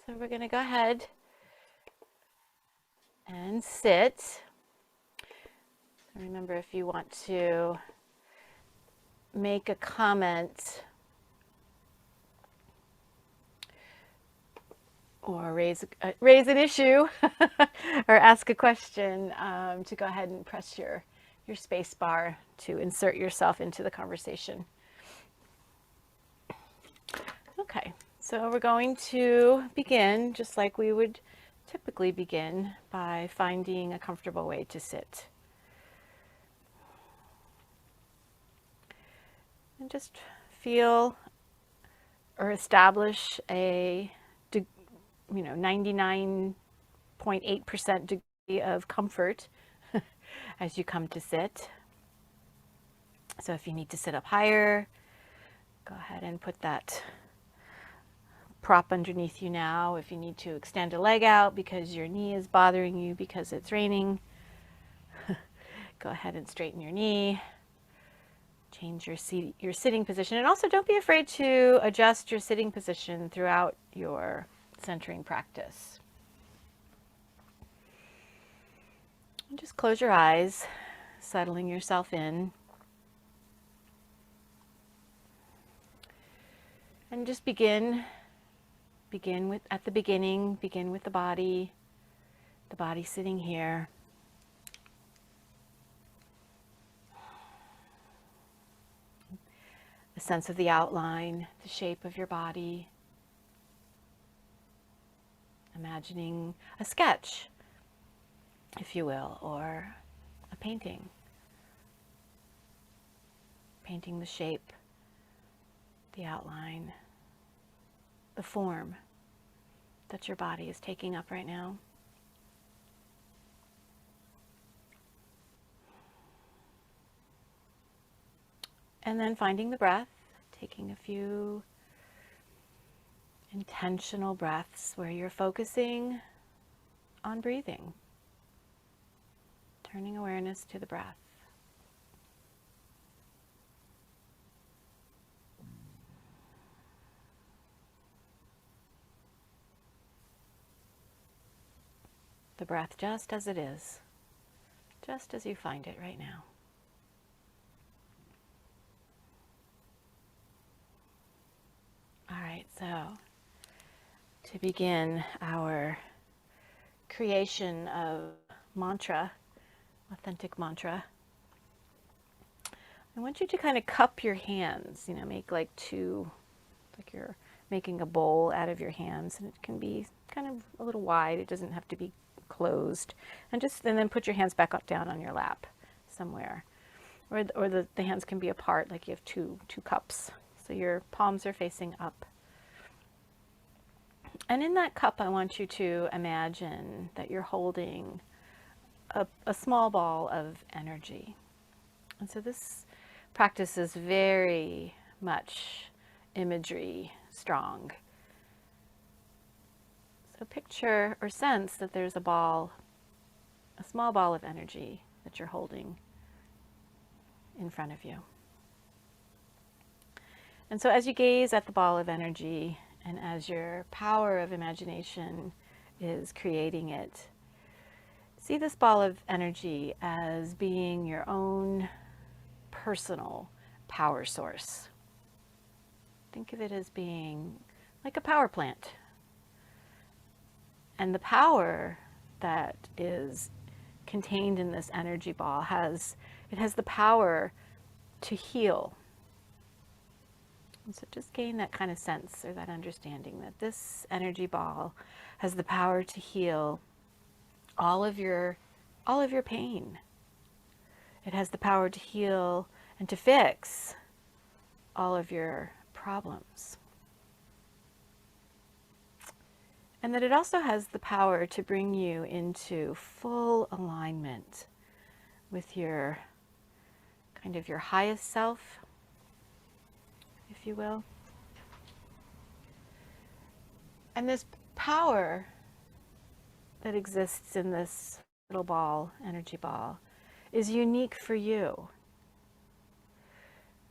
So we're going to go ahead and sit. Remember, if you want to make a comment or raise an issue or ask a question, to go ahead and press your space bar to insert yourself into the conversation. Okay, so we're going to begin just like we would typically begin, by finding a comfortable way to sit. And just feel or establish a 99.8% degree of comfort as you come to sit. So if you need to sit up higher, go ahead and put that prop underneath you now. If you need to extend a leg out because your knee is bothering you because it's raining, go ahead and straighten your knee. Change your sitting position, and also don't be afraid to adjust your sitting position throughout your centering practice. And just close your eyes, settling yourself in. And just begin with the body sitting here. A sense of the outline, the shape of your body. Imagining a sketch, if you will, or a painting. Painting the shape, the outline, the form that your body is taking up right now. And then finding the breath, taking a few intentional breaths where you're focusing on breathing, turning awareness to the breath. The breath just as it is, just as you find it right now. All right, so to begin our creation of mantra, authentic mantra, I want you to kind of cup your hands, make like you're making a bowl out of your hands, and it can be kind of a little wide. It doesn't have to be closed. And then put your hands back up down on your lap somewhere. Or the hands can be apart, like you have two cups. So your palms are facing up. And in that cup, I want you to imagine that you're holding a small ball of energy. And so this practice is very much imagery strong. So picture or sense that there's a small ball of energy that you're holding in front of you. And so as you gaze at the ball of energy, and as your power of imagination is creating it, see this ball of energy as being your own personal power source. Think of it as being like a power plant. And the power that is contained in this energy ball has the power to heal. And so just gain that kind of sense or that understanding that this energy ball has the power to heal all of your pain. It has the power to heal and to fix all of your problems. And that it also has the power to bring you into full alignment with your highest self, if you will. And this power that exists in this little ball, energy ball, is unique for you.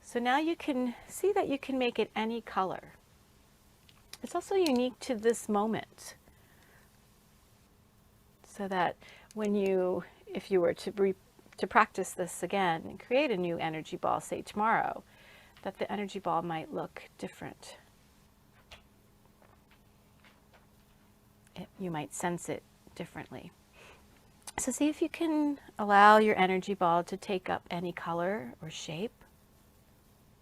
So now you can see that you can make it any color. It's also unique to this moment, so that when you, if you were to practice this again and create a new energy ball, say tomorrow, that the energy ball might look different. You might sense it differently. So see if you can allow your energy ball to take up any color or shape,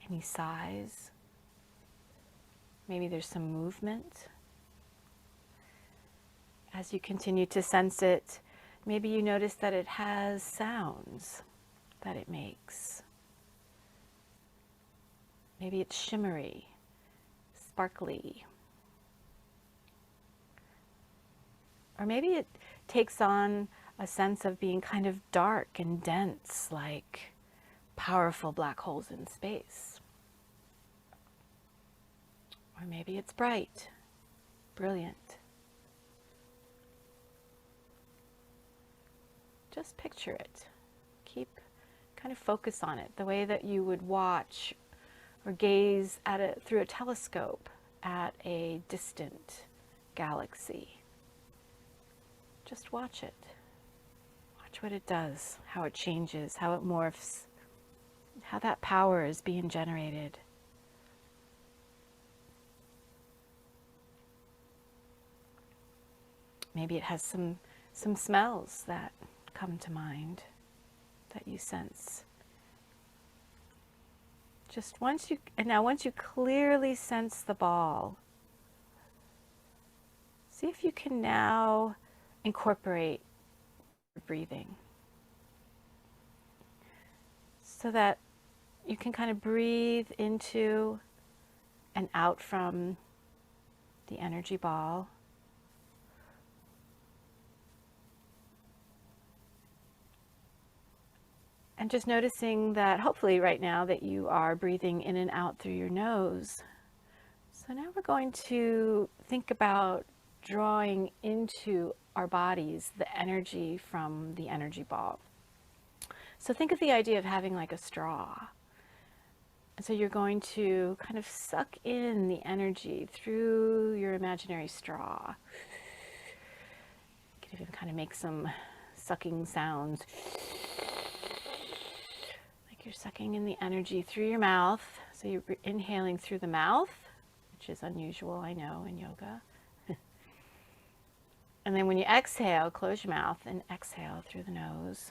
any size. Maybe there's some movement. As you continue to sense it, maybe you notice that it has sounds that it makes. Maybe it's shimmery, sparkly. Or maybe it takes on a sense of being kind of dark and dense, like powerful black holes in space. Or maybe it's bright, brilliant. Just picture it. Keep kind of focus on it, the way that you would watch or gaze at it through a telescope at a distant galaxy. Just watch it. Watch what it does, how it changes, how it morphs, how that power is being generated. Maybe it has some smells that come to mind that you sense. Just once you clearly sense the ball, see if you can now incorporate breathing, so that you can kind of breathe into and out from the energy ball. And just noticing that hopefully right now that you are breathing in and out through your nose. So now we're going to think about drawing into our bodies the energy from the energy ball. So think of the idea of having like a straw. And so you're going to kind of suck in the energy through your imaginary straw. You can even kind of make some sucking sounds. You're sucking in the energy through your mouth. So you're inhaling through the mouth, which is unusual, I know, in yoga. And then when you exhale, close your mouth and exhale through the nose.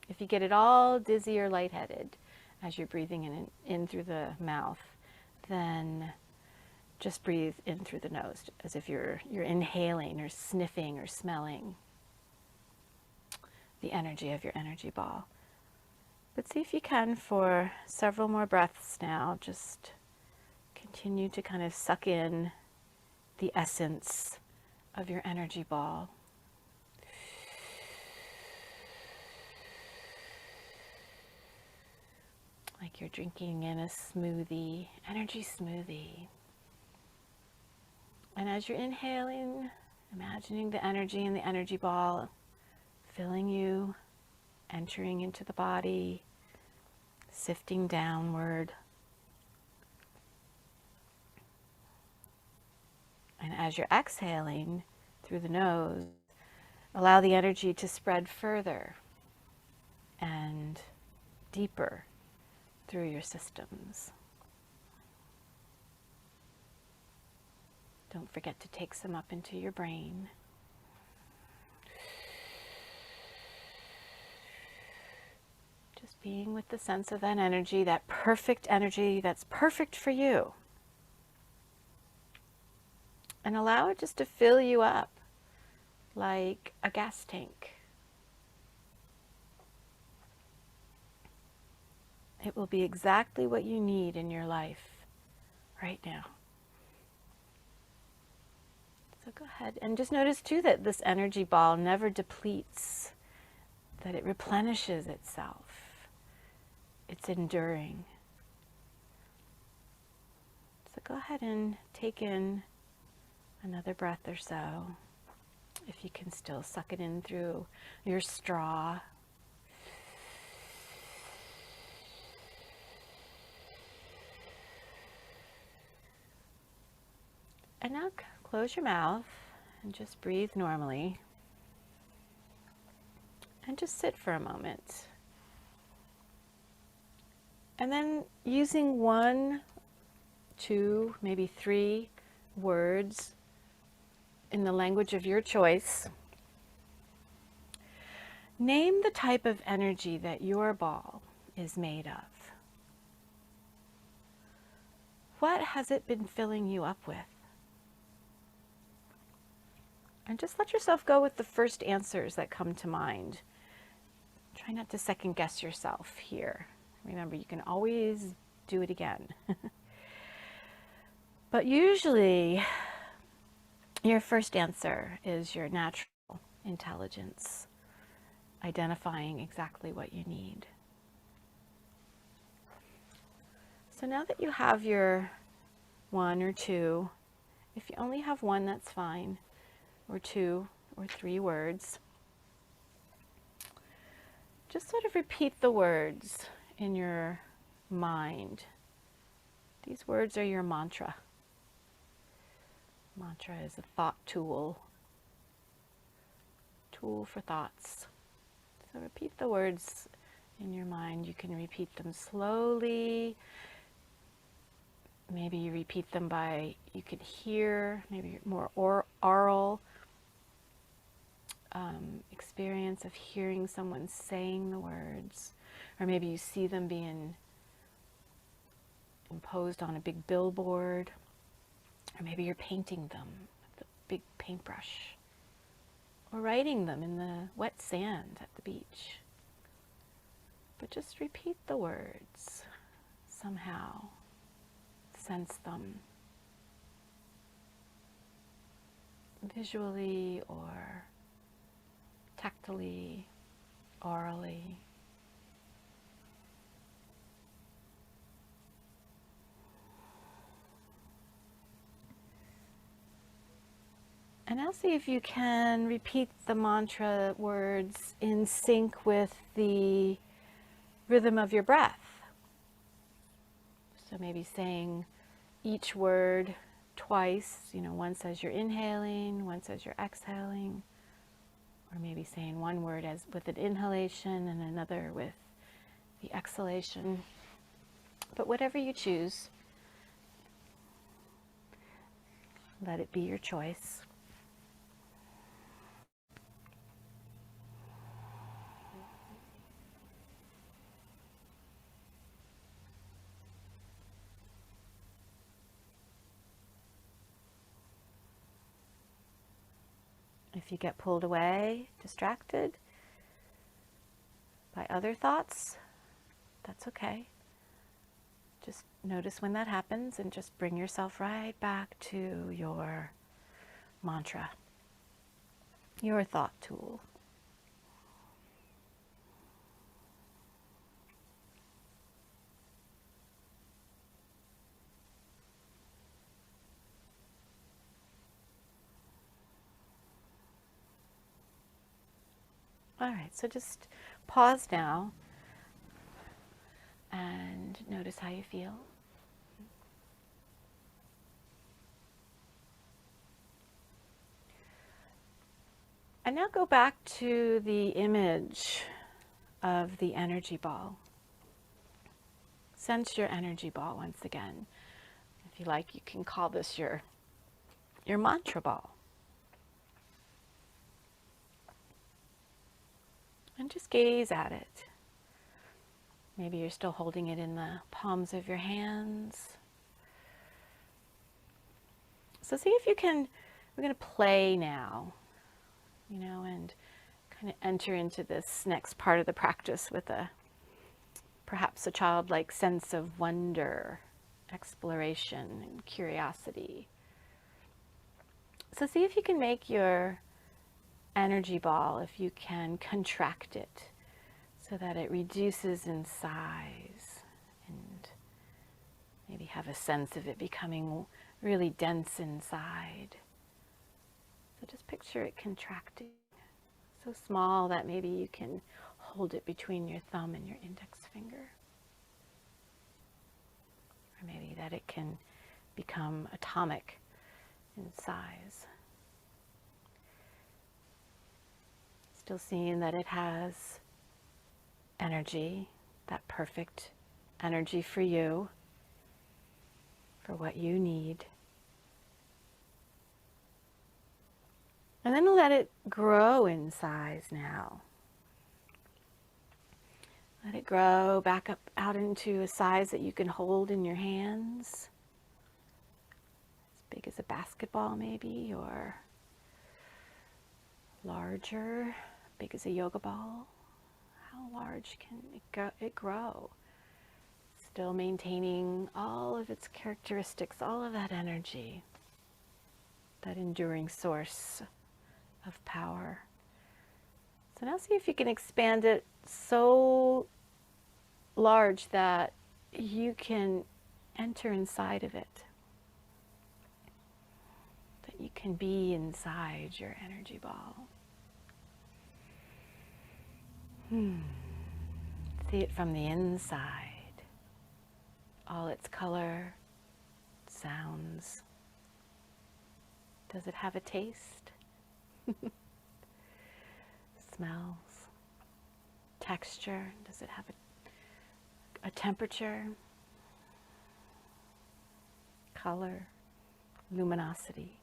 If you get it all dizzy or lightheaded as you're breathing in through the mouth, then just breathe in through the nose, as if you're inhaling or sniffing or smelling the energy of your energy ball. But see if you can, for several more breaths now, just continue to kind of suck in the essence of your energy ball. Like you're drinking in a smoothie, energy smoothie. And as you're inhaling, imagining the energy in the energy ball filling you, entering into the body, sifting downward. And as you're exhaling through the nose, allow the energy to spread further and deeper through your systems. Don't forget to take some up into your brain. Just being with the sense of that energy that's perfect for you. And allow it just to fill you up like a gas tank. It will be exactly what you need in your life right now. So go ahead and just notice too that this energy ball never depletes, that it replenishes itself. It's enduring. So go ahead and take in another breath or so, if you can still suck it in through your straw. And now close your mouth and just breathe normally. And just sit for a moment. And then using 1, 2, maybe 3 words in the language of your choice, name the type of energy that your ball is made of. What has it been filling you up with? And just let yourself go with the first answers that come to mind. Try not to second guess yourself here. Remember, you can always do it again. But usually, your first answer is your natural intelligence, identifying exactly what you need. So now that you have your 1 or 2, if you only have 1, that's fine, or 2 or 3 words, just sort of repeat the words in your mind. These words are your mantra. Mantra is a thought tool for thoughts. So repeat the words in your mind. You can repeat them slowly. Maybe you repeat them by, you can hear, maybe more oral experience of hearing someone saying the words. Or maybe you see them being imposed on a big billboard. Or maybe you're painting them with a big paintbrush. Or writing them in the wet sand at the beach. But just repeat the words somehow. Sense them visually or tactily, orally. And now see if you can repeat the mantra words in sync with the rhythm of your breath. So maybe saying each word twice, once as you're inhaling, once as you're exhaling, or maybe saying one word as with an inhalation and another with the exhalation. But whatever you choose, let it be your choice. If you get pulled away, distracted by other thoughts, that's okay. Just notice when that happens and just bring yourself right back to your mantra, your thought tool. All right, so just pause now and notice how you feel. And now go back to the image of the energy ball. Sense your energy ball once again. If you like, you can call this your mantra ball. And just gaze at it. Maybe you're still holding it in the palms of your hands. So see if you can, we're going to play now, and kind of enter into this next part of the practice with perhaps a childlike sense of wonder, exploration, and curiosity. So see if you can make your energy ball, if you can contract it so that it reduces in size and maybe have a sense of it becoming really dense inside. So just picture it contracting, so small that maybe you can hold it between your thumb and your index finger. Or maybe that it can become atomic in size. Still seeing that it has energy, that perfect energy for you, for what you need. And then let it grow in size now. Let it grow back up out into a size that you can hold in your hands. As big as a basketball maybe, or larger, big as a yoga ball. How large can it grow? Still maintaining all of its characteristics, all of that energy, that enduring source of power. So now see if you can expand it so large that you can enter inside of it, that you can be inside your energy ball. See it from the inside, all its color, sounds. Does it have a taste? Smells, texture. Does it have a temperature, color, luminosity?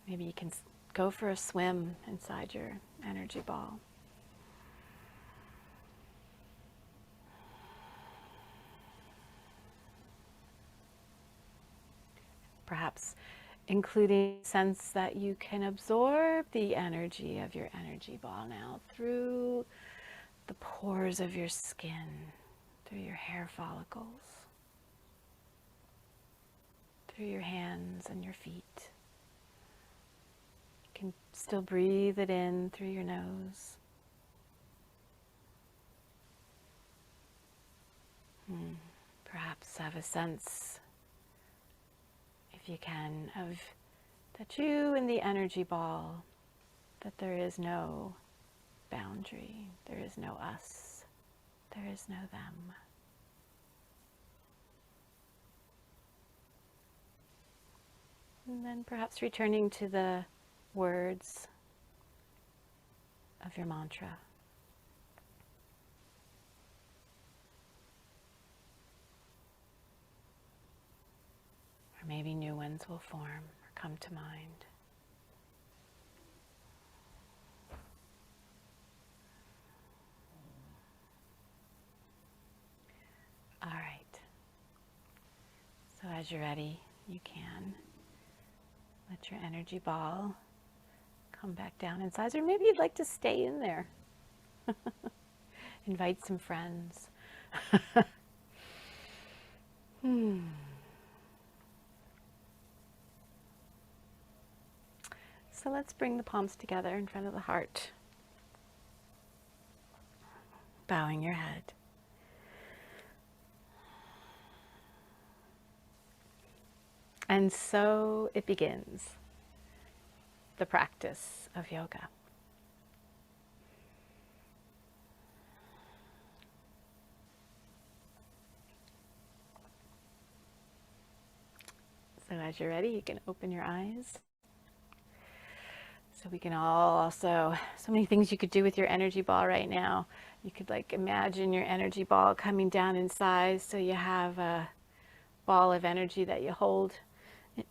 Maybe you can go for a swim inside your energy ball. Perhaps including a sense that you can absorb the energy of your energy ball now through the pores of your skin, through your hair follicles, through your hands and your feet. You can still breathe it in through your nose. Perhaps have a sense, if you can, of that you in the energy ball, that there is no boundary, there is no us, there is no them. And then perhaps returning to the words of your mantra. Or maybe new ones will form or come to mind. All right. So as you're ready, you can let your energy ball come back down in size, or maybe you'd like to stay in there. Invite some friends. So let's bring the palms together in front of the heart. Bowing your head. And so it begins, the practice of yoga. So as you're ready, you can open your eyes. So we can all also, so many things you could do with your energy ball right now. You could like imagine your energy ball coming down in size, so you have a ball of energy that you hold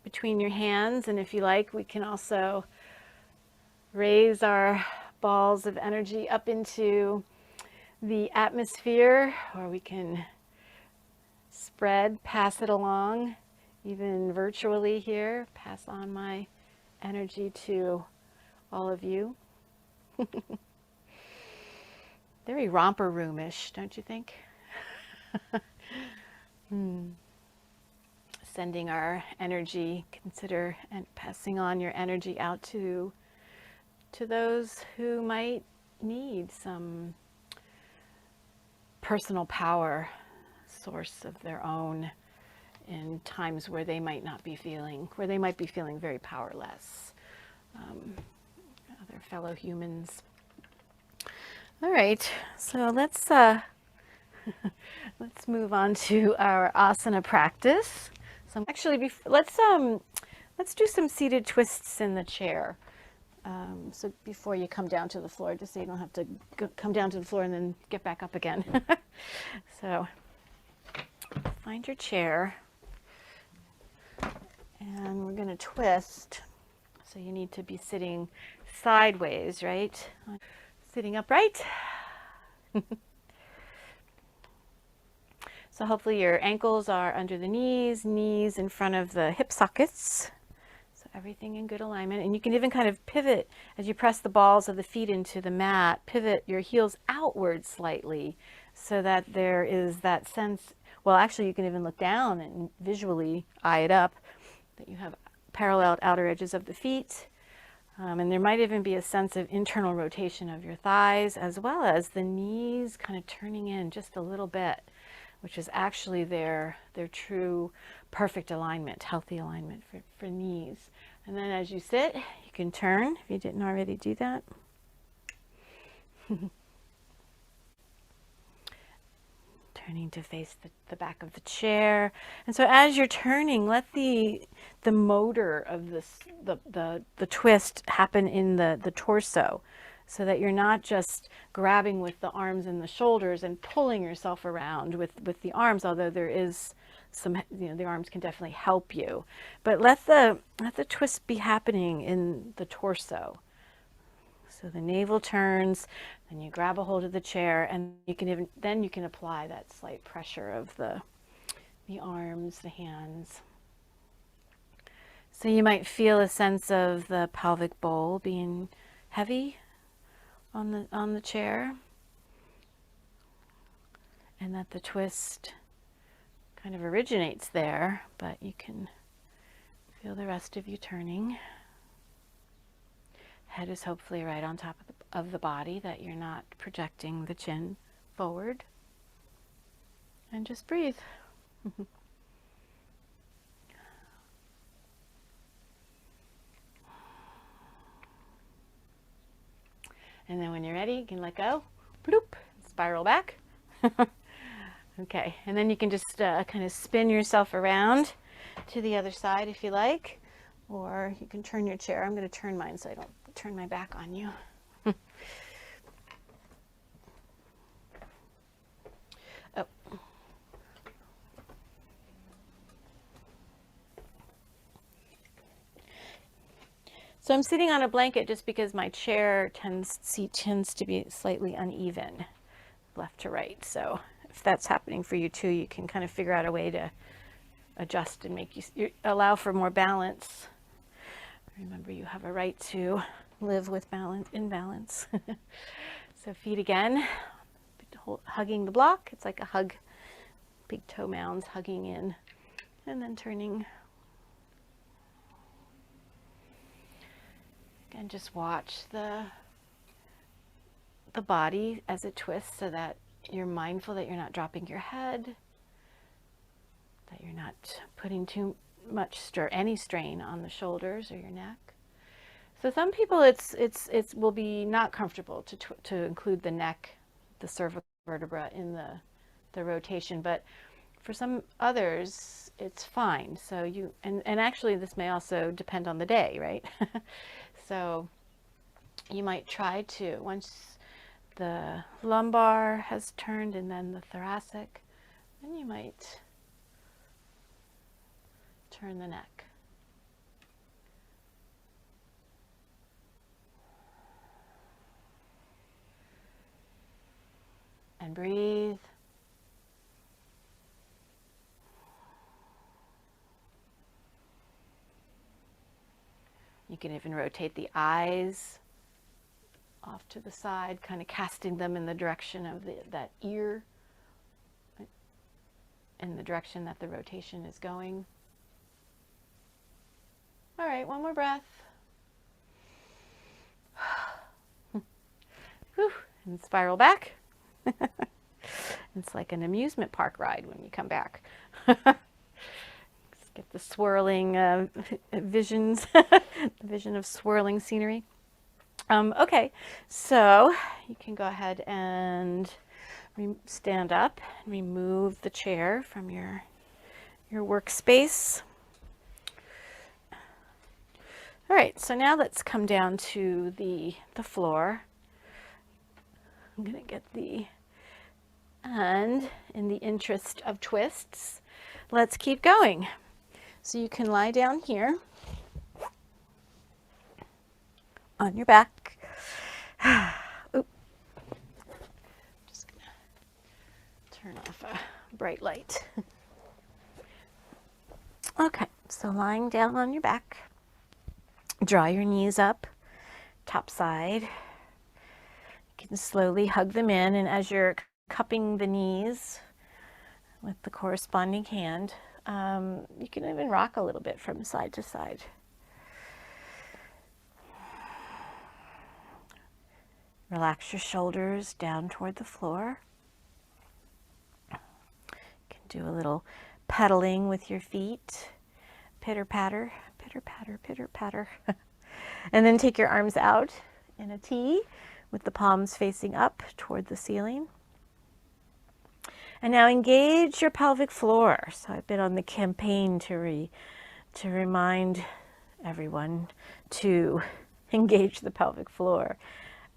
between your hands. And if you like, we can also raise our balls of energy up into the atmosphere, or we can spread, pass it along, even virtually here, pass on my energy to all of you. Very romper room-ish, don't you think? Sending our energy, consider and passing on your energy out to those who might need some personal power, source of their own, in times where they might not be feeling, where they might be feeling very powerless. Other fellow humans. All right, so let's Let's move on to our asana practice. So actually, let's do some seated twists in the chair. So before you come down to the floor, just so you don't have to come down to the floor and then get back up again. So find your chair, and we're going to twist. So you need to be sitting sideways, right? Sitting upright. So hopefully your ankles are under the knees, knees in front of the hip sockets. So everything in good alignment. And you can even kind of pivot as you press the balls of the feet into the mat, pivot your heels outward slightly so that there is that sense. Well, actually you can even look down and visually eye it up, that you have parallel outer edges of the feet. And there might even be a sense of internal rotation of your thighs, as well as the knees kind of turning in just a little bit, which is actually their true perfect alignment, healthy alignment for knees. And then as you sit, you can turn, if you didn't already do that. Turning to face the back of the chair. And so as you're turning, let the motor of the twist happen in the torso, so that you're not just grabbing with the arms and the shoulders and pulling yourself around with the arms, although there is some, the arms can definitely help you. But let the twist be happening in the torso. So the navel turns, then you grab a hold of the chair, and you can apply that slight pressure of the arms, the hands. So you might feel a sense of the pelvic bowl being heavy on the chair, and that the twist kind of originates there, but you can feel the rest of you turning. Head is hopefully right on top of the body, that you're not projecting the chin forward. And just breathe. And then when you're ready, you can let go. Bloop, spiral back. Okay, and then you can just kind of spin yourself around to the other side if you like, or you can turn your chair. I'm going to turn mine so I don't turn my back on you. Oh. So I'm sitting on a blanket just because my chair tends to be slightly uneven, left to right. So if that's happening for you too, you can kind of figure out a way to adjust and make you allow for more balance. Remember, you have a right to live with in balance. So feet again, hugging the block. It's like a hug, big toe mounds hugging in, and then turning. Again, just watch the body as it twists, so that you're mindful that you're not dropping your head, that you're not putting too much any strain on the shoulders or your neck. So some people it will be not comfortable to include the neck, the cervical vertebra in the rotation, but for some others it's fine. So and actually this may also depend on the day, right? So you might try to, once the lumbar has turned and then the thoracic, then you might turn the neck. And breathe. You can even rotate the eyes off to the side, kind of casting them in the direction of that ear, in the direction that the rotation is going. All right, one more breath. Whew, and spiral back. It's like an amusement park ride when you come back. Just get the swirling visions, the vision of swirling scenery. Okay, so you can go ahead and stand up and remove the chair from your workspace. All right, so now let's come down to the floor. I'm going to get and in the interest of twists, let's keep going. So you can lie down here on your back. Oop. Just going to turn off a bright light. Okay, so lying down on your back, draw your knees up, top side. You can slowly hug them in, and as you're cupping the knees with the corresponding hand, you can even rock a little bit from side to side. Relax your shoulders down toward the floor. You can do a little pedaling with your feet. Pitter patter, pitter patter, pitter patter. And then take your arms out in a T with the palms facing up toward the ceiling. And now engage your pelvic floor. So I've been on the campaign to remind everyone to engage the pelvic floor.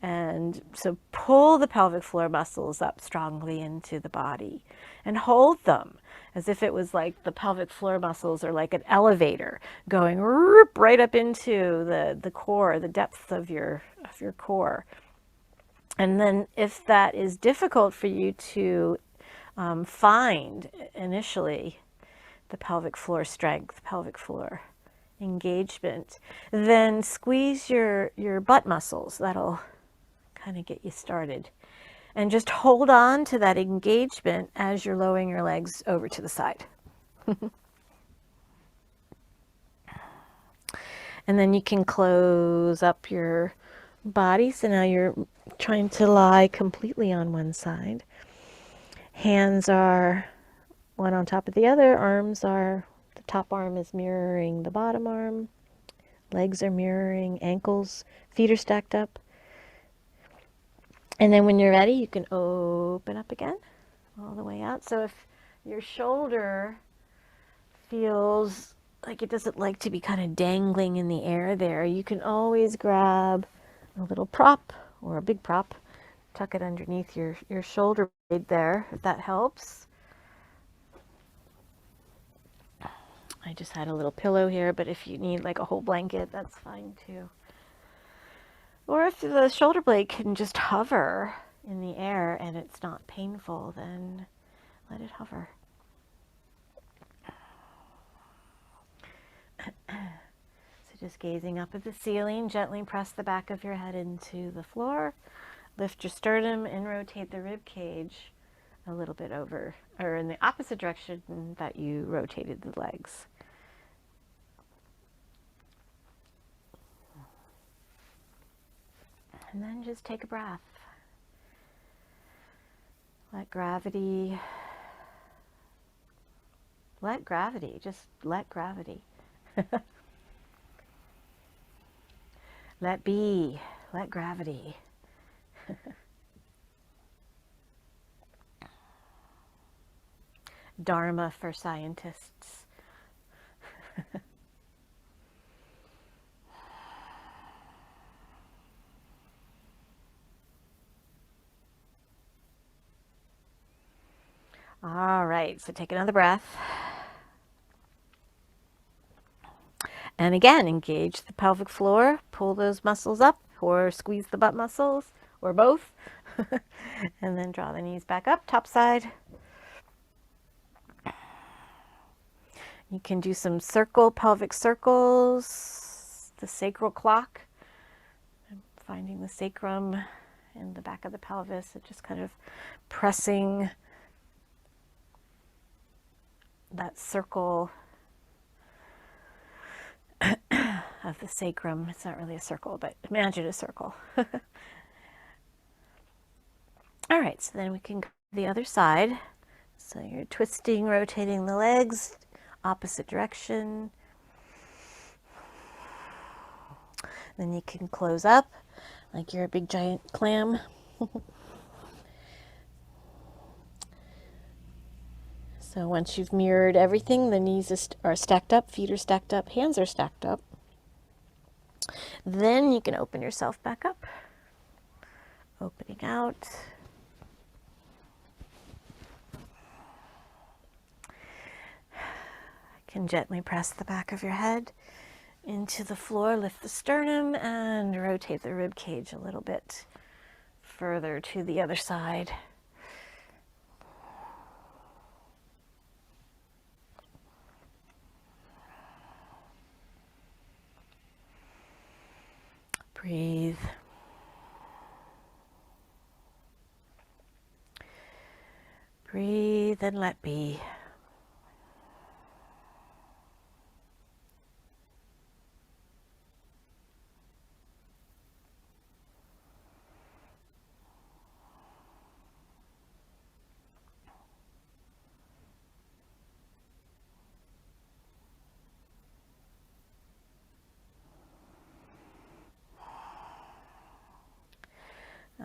And so pull the pelvic floor muscles up strongly into the body and hold them as if it was like the pelvic floor muscles are like an elevator going right up into the core, the depth of your core. And then if that is difficult for you to find initially the pelvic floor strength, pelvic floor engagement, then squeeze your butt muscles. That'll kind of get you started. And just hold on to that engagement as you're lowering your legs over to the side. And then you can close up your body. So now you're trying to lie completely on one side. Hands are one on top of the other. Arms are, the top arm is mirroring the bottom arm. Legs are mirroring ankles. Feet are stacked up. And then when you're ready, you can open up again, all the way out. So if your shoulder feels like it doesn't like to be kind of dangling in the air there, you can always grab a little prop or a big prop, tuck it underneath your shoulder blade there, if that helps. I just had a little pillow here, but if you need like a whole blanket, that's fine too. Or if the shoulder blade can just hover in the air and it's not painful, then let it hover. So just gazing up at the ceiling, gently press the back of your head into the floor, lift your sternum and rotate the rib cage a little bit over, or in the opposite direction that you rotated the legs. And then just take a breath. Let gravity, just let gravity. Let be, let gravity. Dharma for scientists. All right, so take another breath. And again, engage the pelvic floor, pull those muscles up, or squeeze the butt muscles, or both. And then draw the knees back up, top side. You can do some pelvic circles, the sacral clock. I'm finding the sacrum in the back of the pelvis, and just kind of pressing that circle of the sacrum. It's not really a circle, but imagine a circle. All right, so then we can go to the other side. So you're twisting, rotating the legs, opposite direction. Then you can close up like you're a big giant clam. So once you've mirrored everything, the knees are stacked up, feet are stacked up, hands are stacked up. Then you can open yourself back up. Opening out. Can gently press the back of your head into the floor, lift the sternum, and rotate the rib cage a little bit further to the other side. Breathe. Breathe and let be.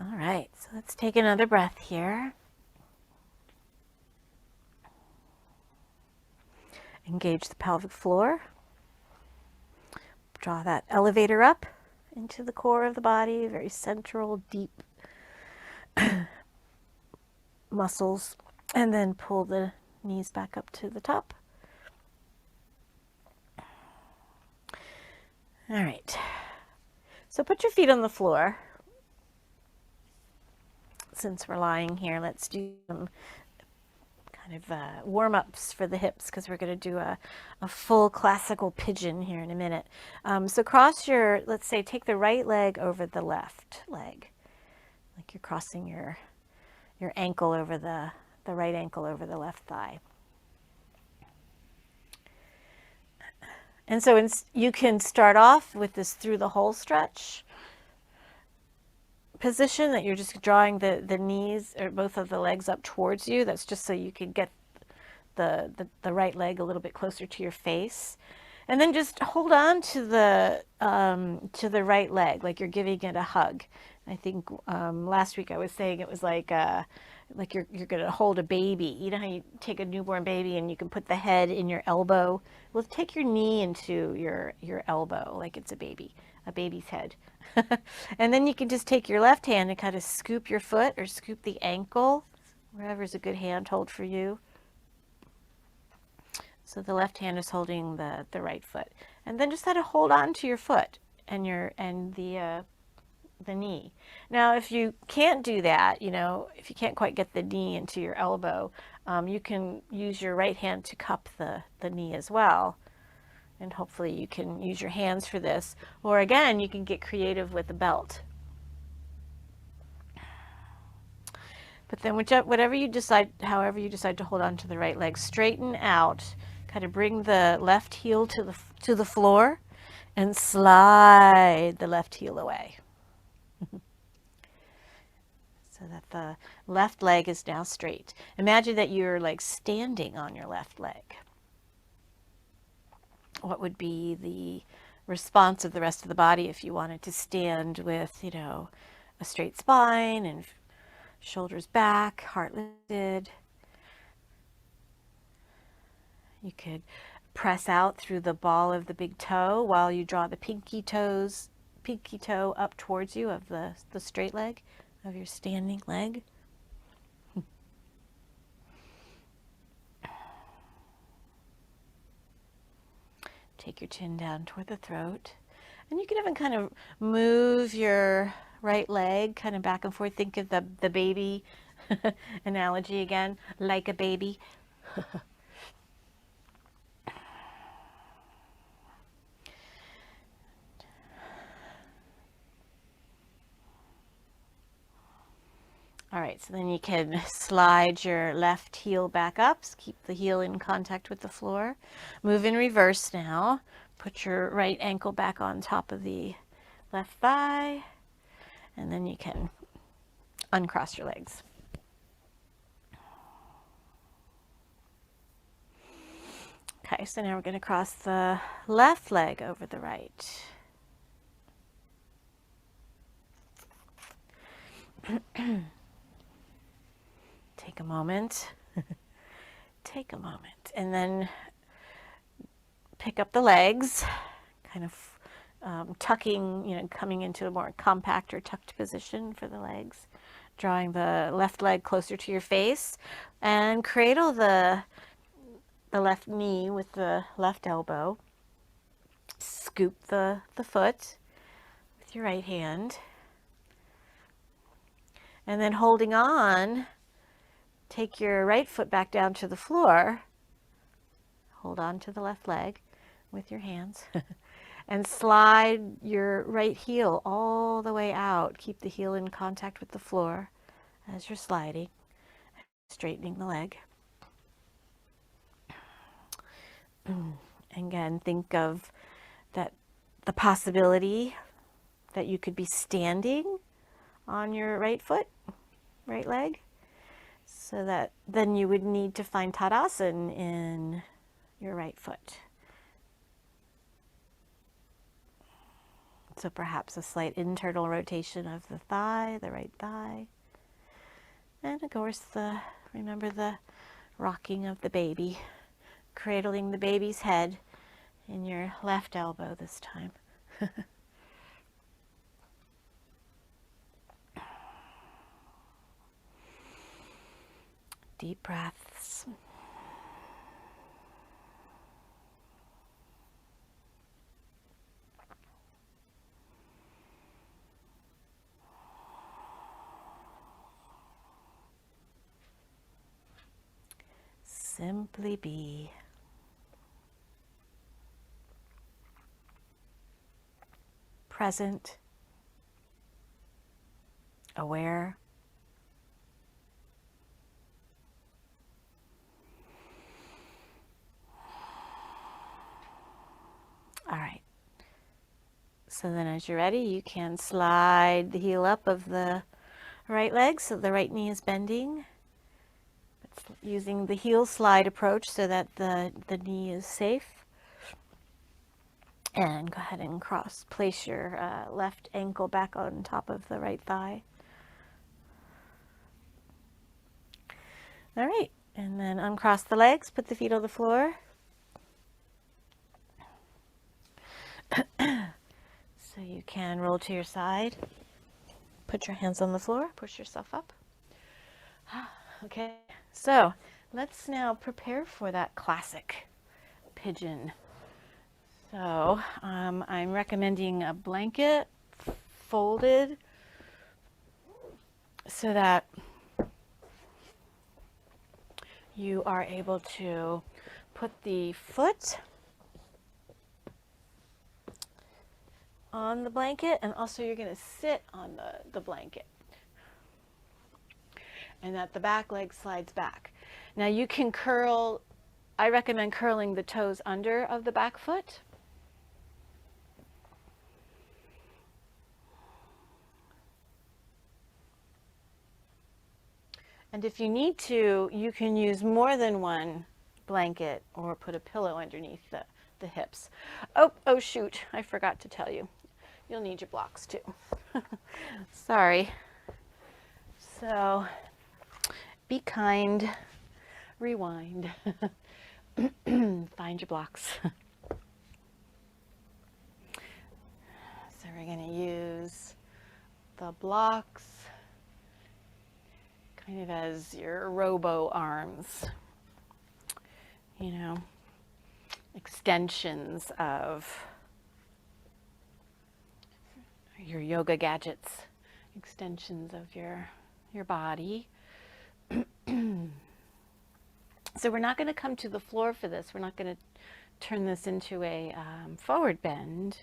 All right, so let's take another breath here. Engage the pelvic floor. Draw that elevator up into the core of the body, very central, deep muscles, and then pull the knees back up to the top. All right, so put your feet on the floor. Since we're lying here, let's do some kind of warm-ups for the hips, because we're going to do a full classical pigeon here in a minute. So cross your, let's say, take the right leg over the left leg, like you're crossing your ankle over the right ankle over the left thigh. And so you can start off with this through the hole stretch position, that you're just drawing the knees or both of the legs up towards you. That's just so you can get the right leg a little bit closer to your face. And then just hold on to the right leg, like you're giving it a hug. I think last week I was saying it was like you're going to hold a baby. You know how you take a newborn baby and you can put the head in your elbow? Well, take your knee into your elbow like it's a baby's head. And then you can just take your left hand and kind of scoop your foot or scoop the ankle, wherever's a good handhold for you. So the left hand is holding the right foot. And then just kind of hold on to your foot and the knee. Now, if you can't do that, if you can't quite get the knee into your elbow, you can use your right hand to cup the knee as well. And hopefully you can use your hands for this. Or again, you can get creative with the belt. But then however you decide to hold on to the right leg, straighten out, kind of bring the left heel to the floor and slide the left heel away. So that the left leg is now straight. Imagine that you're like standing on your left leg. What would be the response of the rest of the body if you wanted to stand with, a straight spine and shoulders back, heart lifted? You could press out through the ball of the big toe while you draw the pinky toe up towards you of the straight leg of your standing leg. Take your chin down toward the throat. And you can even kind of move your right leg kind of back and forth. Think of the baby analogy again, like a baby. All right, so then you can slide your left heel back up. Keep the heel in contact with the floor. Move in reverse now. Put your right ankle back on top of the left thigh. And then you can uncross your legs. Okay, so now we're going to cross the left leg over the right. Take a moment take a moment and then pick up the legs, kind of tucking, coming into a more compact or tucked position for the legs. Drawing the left leg closer to your face, and cradle the left knee with the left elbow. Scoop the foot with your right hand. And then holding on, take your right foot back down to the floor. Hold on to the left leg with your hands. And slide your right heel all the way out. Keep the heel in contact with the floor as you're sliding, straightening the leg. Again, think of the possibility that you could be standing on your right foot, right leg, so that then you would need to find Tadasana in your right foot. So perhaps a slight internal rotation of the thigh, the right thigh. And of course, remember the rocking of the baby, cradling the baby's head in your left elbow this time. Deep breaths. Simply be. Present. Aware. All right. So then as you're ready, you can slide the heel up of the right leg so the right knee is bending. Using the heel slide approach so that the knee is safe. And go ahead and place your left ankle back on top of the right thigh. All right, and then uncross the legs, put the feet on the floor. So you can roll to your side, put your hands on the floor, push yourself up. Okay, so let's now prepare for that classic pigeon. So I'm recommending a blanket folded so that you are able to put the foot on the blanket, and also you're going to sit on the blanket, and that the back leg slides back. Now you can curl, I recommend curling the toes under of the back foot. And if you need to, you can use more than one blanket or put a pillow underneath the hips. Oh shoot, I forgot to tell you. You'll need your blocks too. Sorry. So be kind, rewind, find your blocks. So we're going to use the blocks kind of as your robo arms, extensions of your yoga gadgets, extensions of your body. So we're not going to come to the floor for this. We're not going to turn this into a forward bend.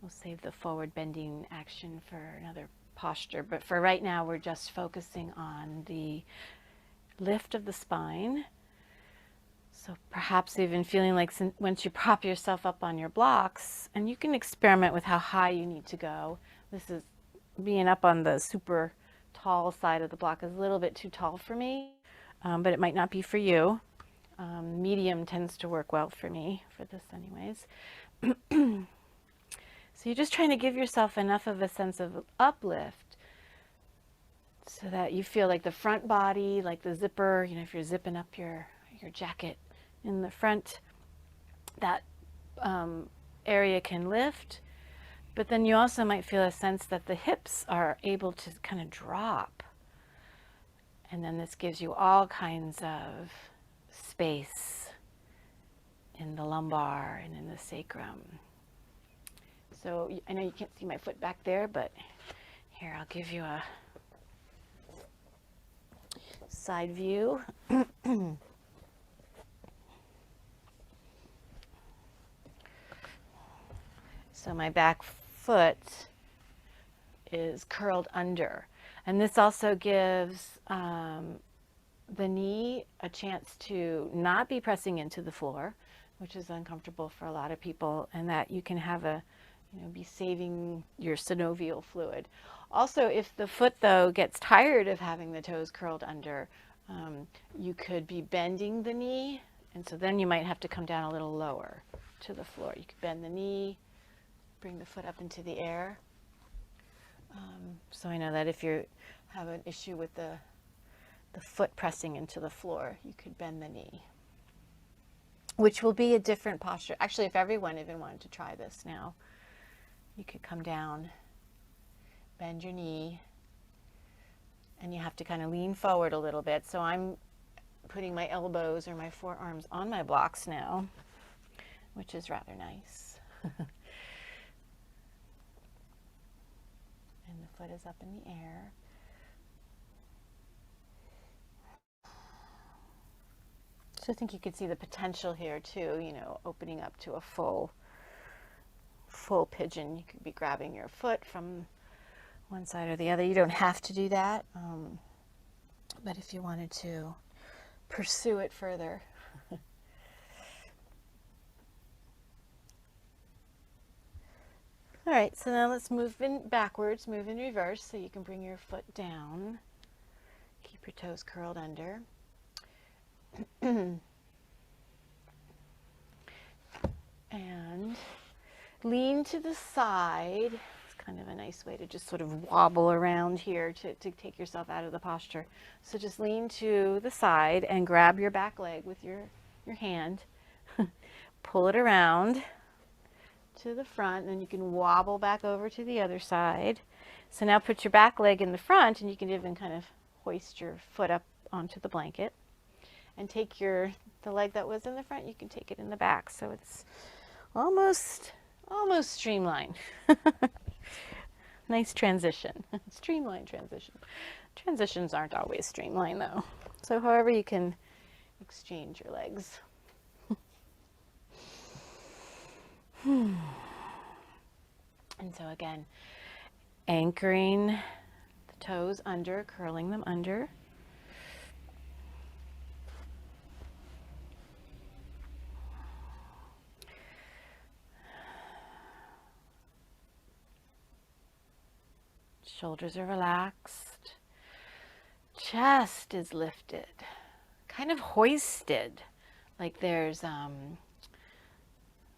We'll save the forward bending action for another posture, but for right now we're just focusing on the lift of the spine. So perhaps even feeling like once you prop yourself up on your blocks, and you can experiment with how high you need to go. This is being up on the super tall side of the block is a little bit too tall for me, but it might not be for you. Medium tends to work well for me for this anyways. So you're just trying to give yourself enough of a sense of uplift so that you feel like the front body, like the zipper, if you're zipping up your your jacket in the front, that area can lift, but then you also might feel a sense that the hips are able to kind of drop. And then this gives you all kinds of space in the lumbar and in the sacrum. So I know you can't see my foot back there, but here, I'll give you a side view. So my back foot is curled under. And this also gives the knee a chance to not be pressing into the floor, which is uncomfortable for a lot of people, and that you can have a, be saving your synovial fluid. Also, if the foot, though, gets tired of having the toes curled under, you could be bending the knee, and so then you might have to come down a little lower to the floor. You could bend the knee, bring the foot up into the air. So I know that if you have an issue with the foot pressing into the floor, you could bend the knee, which will be a different posture. Actually, if everyone even wanted to try this now, you could come down, bend your knee, and you have to kind of lean forward a little bit. So I'm putting my elbows or my forearms on my blocks now, which is rather nice. And the foot is up in the air. So I think you could see the potential here too, opening up to a full pigeon. You could be grabbing your foot from one side or the other. You don't have to do that, but if you wanted to pursue it further. All right, so now let's move in backwards, move in reverse, so you can bring your foot down. Keep your toes curled under. And lean to the side. It's kind of a nice way to just sort of wobble around here to take yourself out of the posture. So just lean to the side and grab your back leg with your hand. Pull it around to the front, and then you can wobble back over to the other side. So now put your back leg in the front, and you can even kind of hoist your foot up onto the blanket. And take the leg that was in the front, you can take it in the back. So it's almost streamlined. Nice transition. Streamlined transition. Transitions aren't always streamlined though. So however you can exchange your legs. And so again, anchoring the toes under, curling them under. Shoulders are relaxed. Chest is lifted, kind of hoisted, like there's, I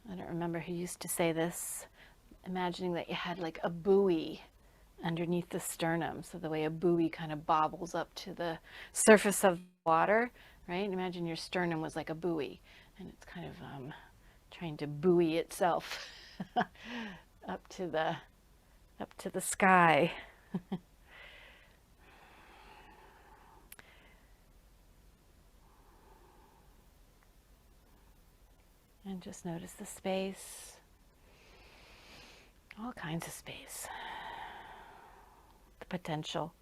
don't remember who used to say this, imagining that you had like a buoy underneath the sternum. So the way a buoy kind of bobbles up to the surface of water, right? Imagine your sternum was like a buoy, and it's kind of trying to buoy itself up to the sky. And just notice the space, all kinds of space, the potential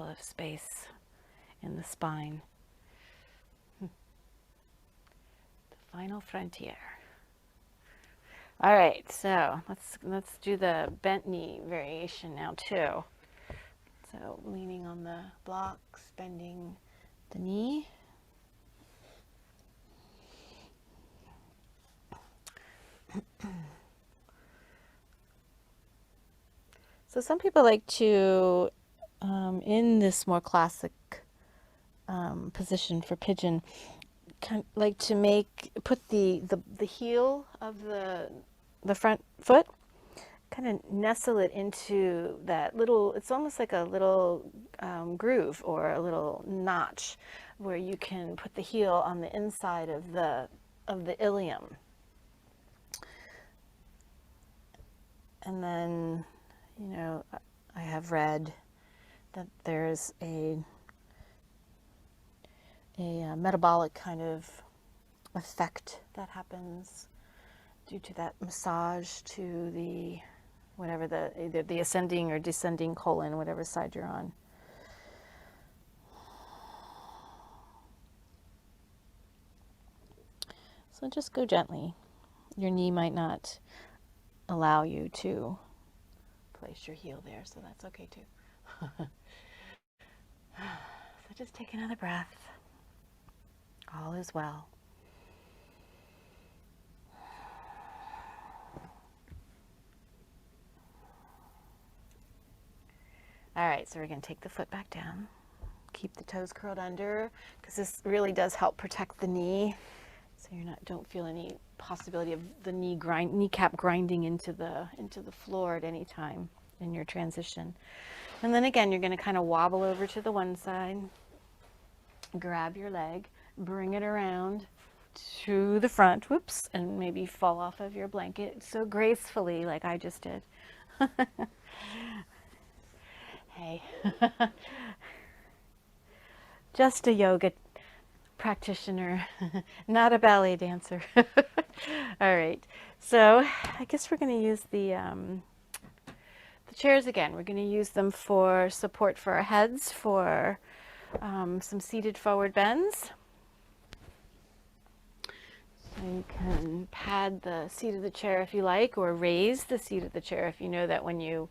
of space in the spine. The final frontier. All right, so let's do the bent knee variation now too. So leaning on the blocks, bending the knee. So some people like to, in this more classic position for pigeon, like to put the heel of the front foot kind of nestle it into that little, it's almost like a little groove or a little notch where you can put the heel on the inside of the ilium. And then, you know, I have read that there's a metabolic kind of effect that happens due to that massage to the, whatever the, either the ascending or descending colon, whatever side you're on. So just go gently. Your knee might not allow you to place your heel there, so that's okay too. So just take another breath. All is well. All right, so we're going to take the foot back down. Keep the toes curled under, because this really does help protect the knee, so you're not, don't feel any possibility of the kneecap grinding into the floor at any time in your transition. And then again, you're going to kind of wobble over to the one side, grab your leg, bring it around to the front, whoops, and maybe fall off of your blanket so gracefully like I just did. Hey. Just a yoga practitioner, not a ballet dancer. All right, so I guess we're going to use the chairs again. We're going to use them for support for our heads, for some seated forward bends. So you can pad the seat of the chair if you like, or raise the seat of the chair if you know that when you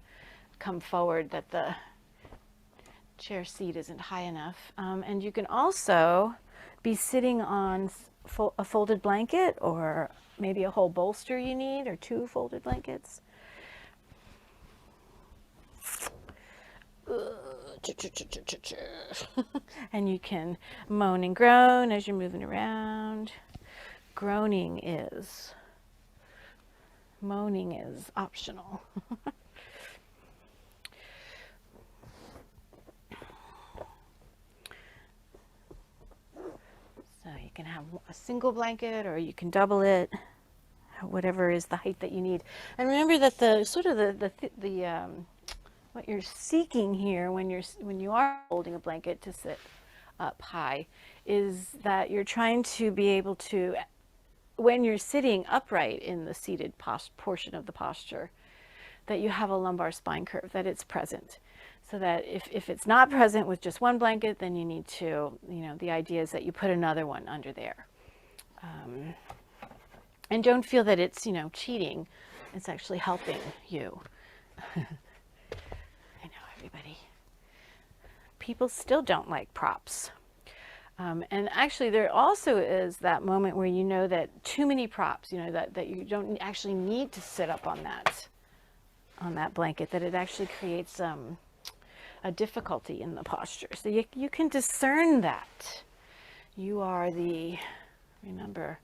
come forward that the chair seat isn't high enough. And you can also be sitting on a folded blanket, or maybe a whole bolster you need, or 2 folded blankets. And you can moan and groan as you're moving around. Moaning is optional. So you can have a single blanket, or you can double it, whatever is the height that you need. And remember that the sort of the what you're seeking here when you are holding a blanket to sit up high is that you're trying to be able to, when you're sitting upright in the seated portion of the posture, that you have a lumbar spine curve, that it's present. So that if it's not present with just one blanket, then you need to, the idea is that you put another one under there. And don't feel that it's, cheating. It's actually helping you. I know, everybody. People still don't like props. And actually there also is that moment where you know that too many props, that you don't actually need to sit up on that blanket, that it actually creates a difficulty in the posture. So you can discern that. You are remember,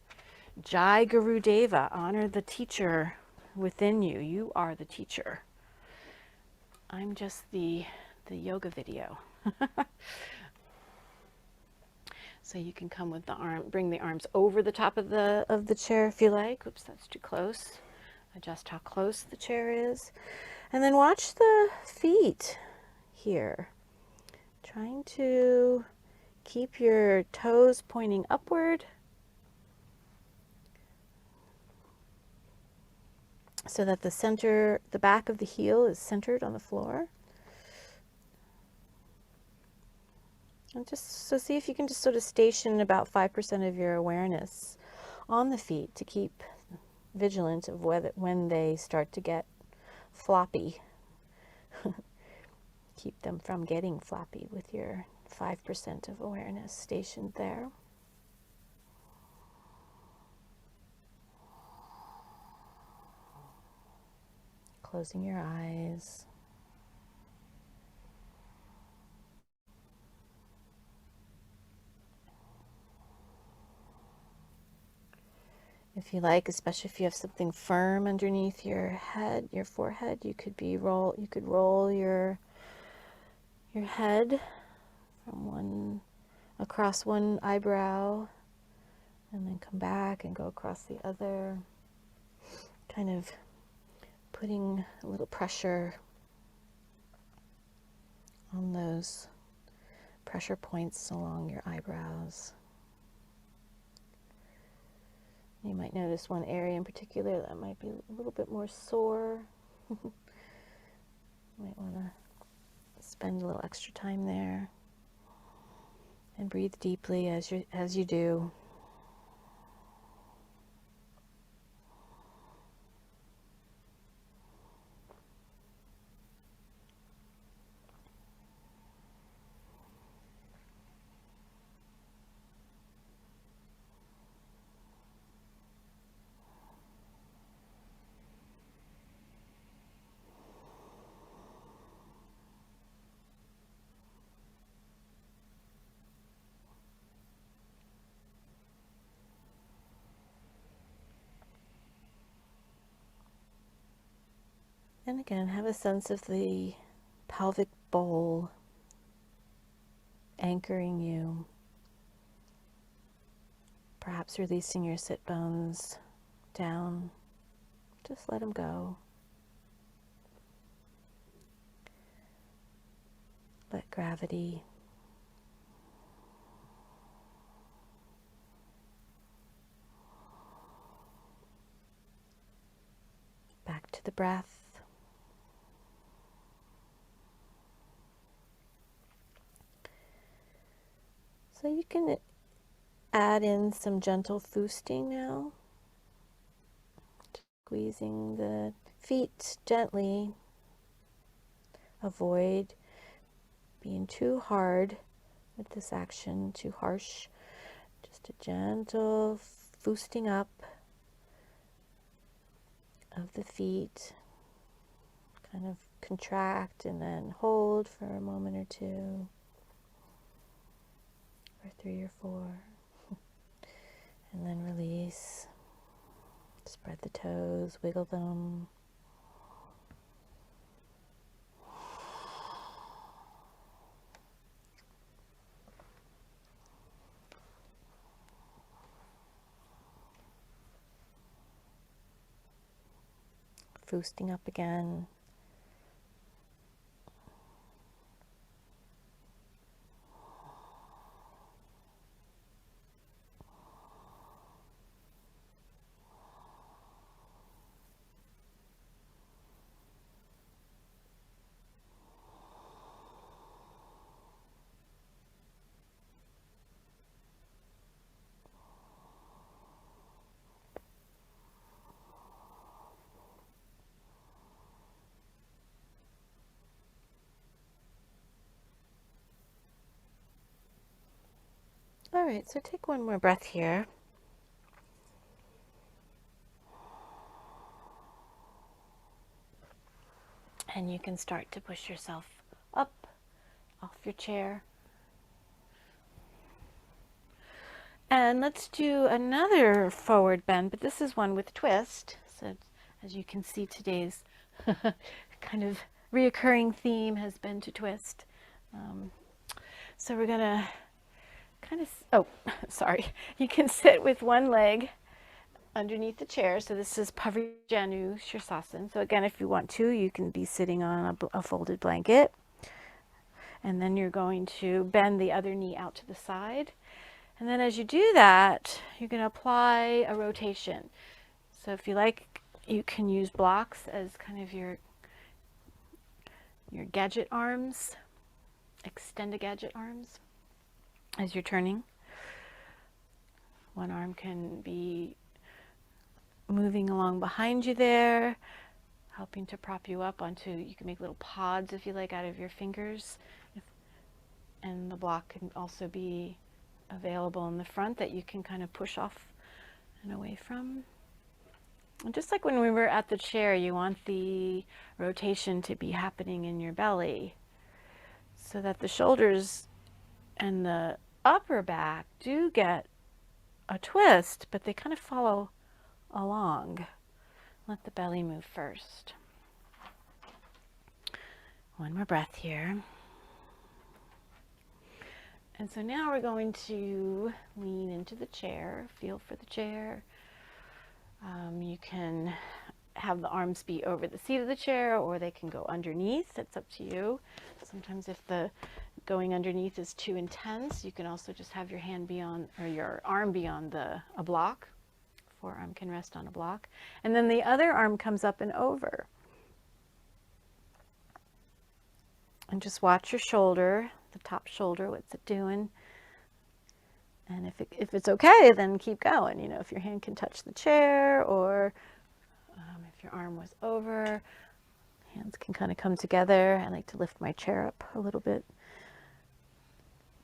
Jai Guru Deva, honor the teacher within you. You are the teacher. I'm just the yoga video. So you can come with bring the arms over the top of the chair if you like. Oops, that's too close. Adjust how close the chair is. And then watch the feet here. Trying to keep your toes pointing upward so that the back of the heel is centered on the floor. And so see if you can just sort of station about 5% of your awareness on the feet to keep vigilant of when they start to get floppy. Keep them from getting floppy with your 5% of awareness stationed there. Closing your eyes. If you like, especially if you have something firm underneath your head, your forehead, you could roll your head from across one eyebrow and then come back and go across the other, kind of putting a little pressure on those pressure points along your eyebrows. You might notice one area in particular that might be a little bit more sore. Might want to spend a little extra time there. And breathe deeply as you do. And again, have a sense of the pelvic bowl anchoring you. Perhaps releasing your sit bones down. Just let them go. Let gravity back to the breath. So you can add in some gentle foosting now. Squeezing the feet gently. Avoid being too hard with this action, too harsh. Just a gentle foosting up of the feet. Kind of contract and then hold for a moment or two. Or 3 or 4. And then release. Spread the toes, wiggle them. Foosting up again. All right, so take one more breath here. And you can start to push yourself up off your chair. And let's do another forward bend, but this is one with twist. So as you can see, today's kind of reoccurring theme has been to twist. So we're gonna sorry. You can sit with one leg underneath the chair. So this is Parvijanu Shirsasana. So again, if you want to, you can be sitting on a folded blanket. And then you're going to bend the other knee out to the side. And then as you do that, you're going to apply a rotation. So if you like, you can use blocks as kind of your gadget arms, extended gadget arms as you're turning. One arm can be moving along behind you there, helping to prop you up onto, you can make little pods if you like out of your fingers. And the block can also be available in the front that you can kind of push off and away from. And just like when we were at the chair, you want the rotation to be happening in your belly so that the shoulders and the upper back do get a twist, but they kind of follow along. Let the belly move first. One more breath here. And so now we're going to lean into the chair, feel for the chair. You can have the arms be over the seat of the chair, or they can go underneath. It's up to you. Sometimes if the going underneath is too intense, you can also just have your hand be on, or your arm be on a block. Forearm can rest on a block. And then the other arm comes up and over. And just watch your shoulder, the top shoulder, what's it doing? And if it's okay, then keep going. You know, if your hand can touch the chair, or if your arm was over, hands can kind of come together. I like to lift my chair up a little bit.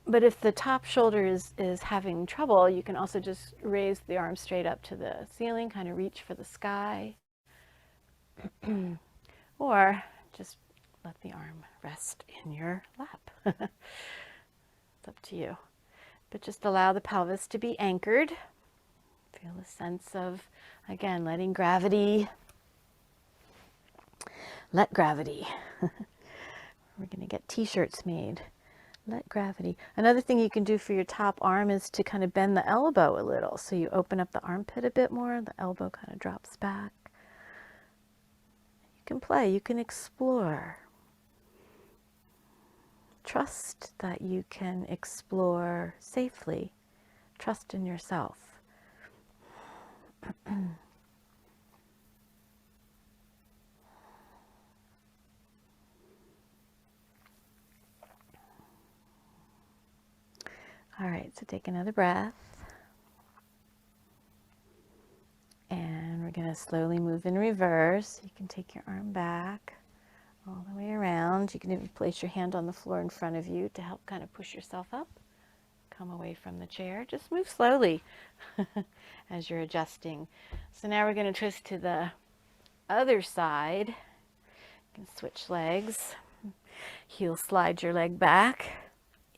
But if the top shoulder is having trouble, you can also just raise the arm straight up to the ceiling, kind of reach for the sky. Or just let the arm rest in your lap. It's up to you. But just allow the pelvis to be anchored. Feel a sense of, again, letting gravity. Let gravity. We're going to get t-shirts made. Let gravity. Another thing you can do for your top arm is to kind of bend the elbow a little. So you open up the armpit a bit more, the elbow kind of drops back. You can play, you can explore. Trust that you can explore safely. Trust in yourself. All right, so take another breath. And we're going to slowly move in reverse. You can take your arm back all the way around. You can even place your hand on the floor in front of you to help kind of push yourself up. Come away from the chair. Just move slowly as you're adjusting. So now we're going to twist to the other side. You can switch legs. Heel slide your leg back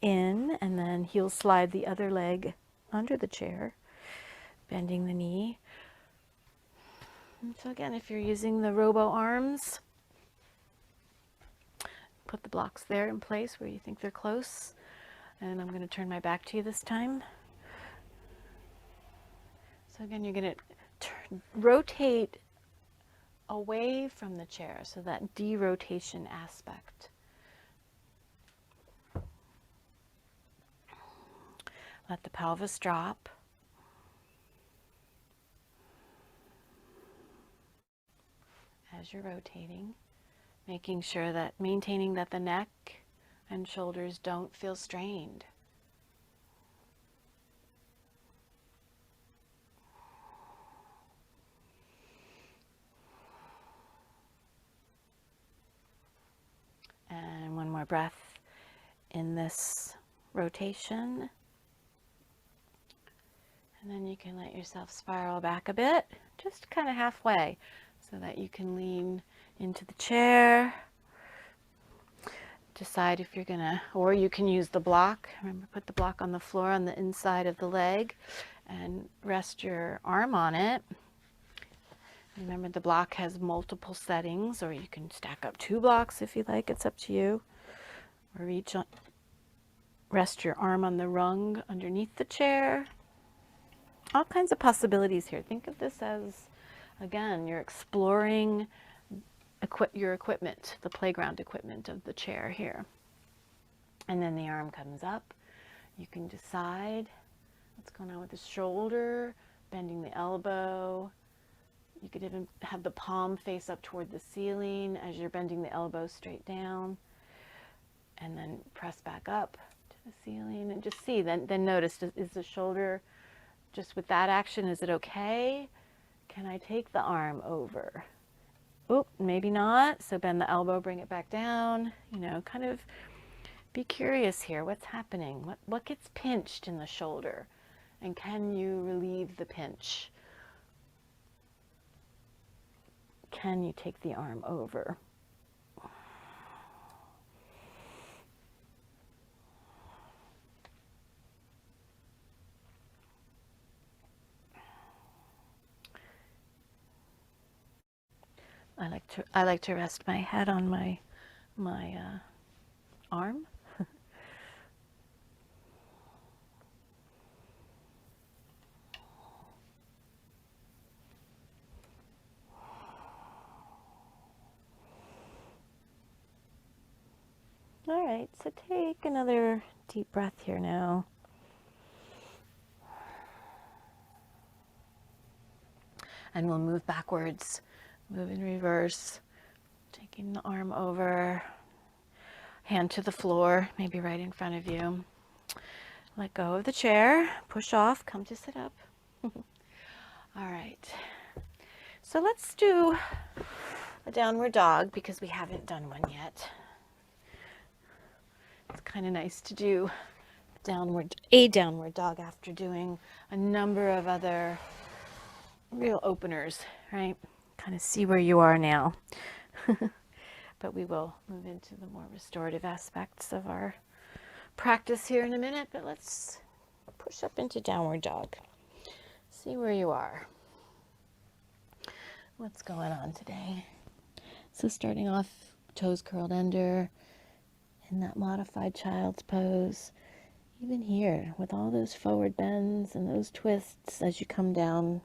in, and then heel slide the other leg under the chair, bending the knee. And so again, if you're using the robo arms, put the blocks there in place where you think they're close. And I'm going to turn my back to you this time. So again, you're going to rotate away from the chair, so that derotation aspect. Let the pelvis drop. As you're rotating, making sure that, maintaining that the neck and shoulders don't feel strained. And one more breath in this rotation. And then you can let yourself spiral back a bit, just kind of halfway, so that you can lean into the chair. Decide if you're gonna, or you can use the block. Remember, put the block on the floor on the inside of the leg and rest your arm on it. Remember, the block has multiple settings, or you can stack up 2 blocks if you like. It's up to you. Or rest your arm on the rung underneath the chair. All kinds of possibilities here. Think of this as, again, you're exploring your equipment, the playground equipment of the chair here. And then the arm comes up. You can decide what's going on with the shoulder, bending the elbow. You could even have the palm face up toward the ceiling as you're bending the elbow straight down. And then press back up to the ceiling and just see. Then notice, is the shoulder, just with that action, is it okay? Can I take the arm over? Oop, maybe not. So bend the elbow, bring it back down. You know, kind of be curious here. What's happening? What gets pinched in the shoulder? And can you relieve the pinch? Can you take the arm over? I like to rest my head on my arm. All right, so take another deep breath here now. And we'll move backwards, move in reverse, taking the arm over, hand to the floor, maybe right in front of you. Let go of the chair, push off, come to sit up. All right, so let's do a downward dog because we haven't done one yet. It's kind of nice to do a downward dog after doing a number of other real openers, right? Kind of see where you are now. But we will move into the more restorative aspects of our practice here in a minute. But let's push up into downward dog. See where you are. What's going on today? So starting off, toes curled under in that modified child's pose. Even here, with all those forward bends and those twists as you come down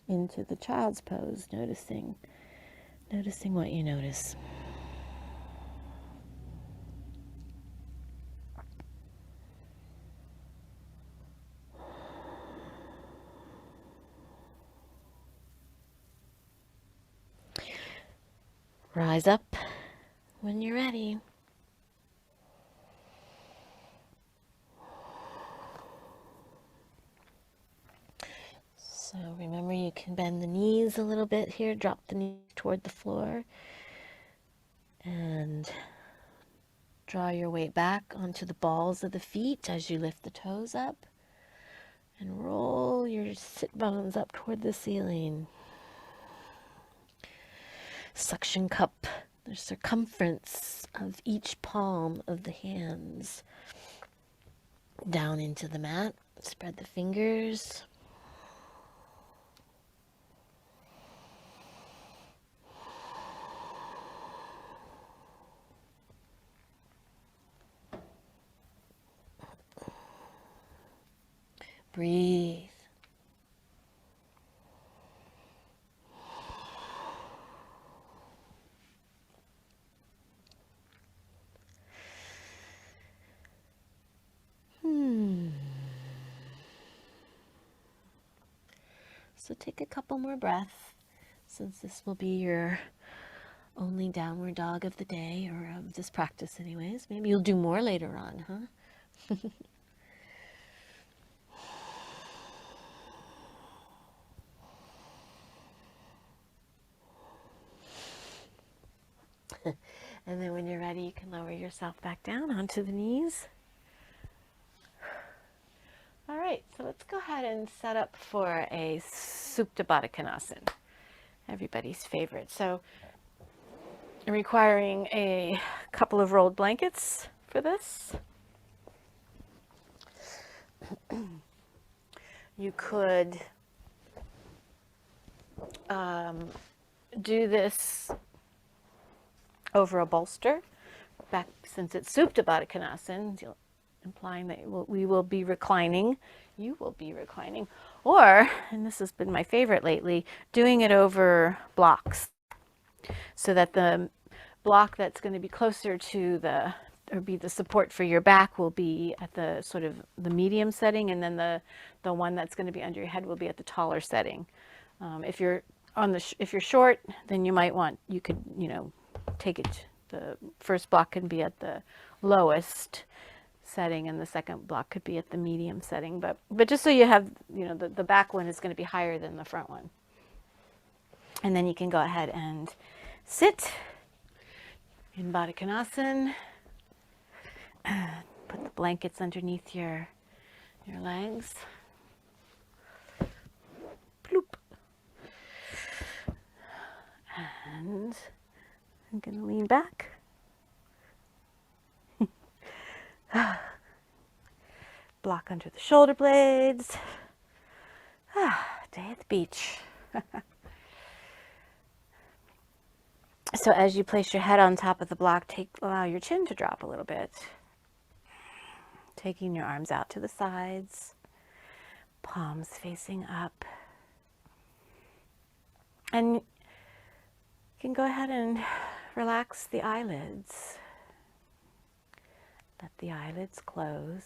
into the child's pose, noticing what you notice. Rise up when you're ready. So remember, you can bend the knees a little bit here, drop the knees toward the floor, and draw your weight back onto the balls of the feet as you lift the toes up, and roll your sit bones up toward the ceiling. Suction cup the circumference of each palm of the hands down into the mat. Spread the fingers. Breathe. So take a couple more breaths, since this will be your only downward dog of the day, or of this practice anyways. Maybe you'll do more later on, huh? And then when you're ready, you can lower yourself back down onto the knees. All right, so let's go ahead and set up for a Supta Baddha Konasana, everybody's favorite. So requiring a couple of rolled blankets for this. You could do this over a bolster, back since it's Supta Baddha Konasana, implying that we will be reclining. You will be reclining. Or, and this has been my favorite lately, doing it over blocks, so that the block that's going to be closer to or be the support for your back will be at the sort of the medium setting, and then the one that's going to be under your head will be at the taller setting. If you're if you're short, then you could take it. The first block can be at the lowest setting, and the second block could be at the medium setting. But just so you have, the back one is going to be higher than the front one. And then you can go ahead and sit in Baddha Konasana. Put the blankets underneath your legs. Bloop. And I'm going to lean back. Block under the shoulder blades. Day at the beach. So as you place your head on top of the block, allow your chin to drop a little bit. Taking your arms out to the sides, palms facing up. And you can go ahead and relax the eyelids. Let the eyelids close.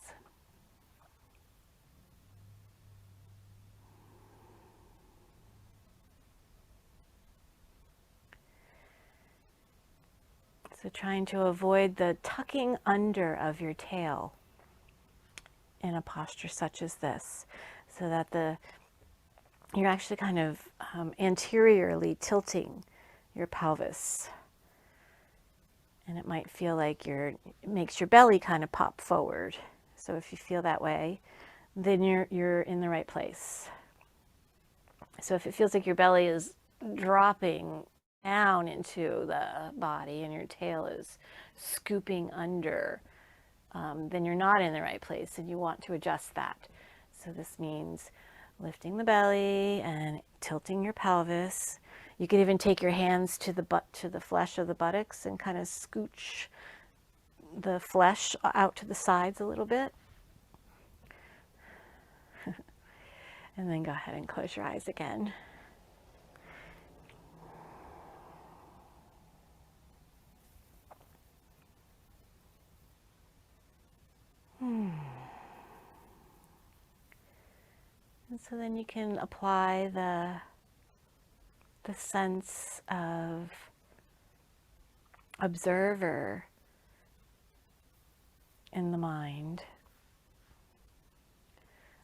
So trying to avoid the tucking under of your tail in a posture such as this, so that you're actually kind of anteriorly tilting your pelvis. And it might feel like it makes your belly kind of pop forward. So if you feel that way, then you're in the right place. So if it feels like your belly is dropping down into the body and your tail is scooping under, then you're not in the right place and you want to adjust that. So this means lifting the belly and tilting your pelvis. You can even take your hands to the flesh of the buttocks and kind of scooch the flesh out to the sides a little bit. And then go ahead and close your eyes again. And so then you can apply the sense of observer in the mind,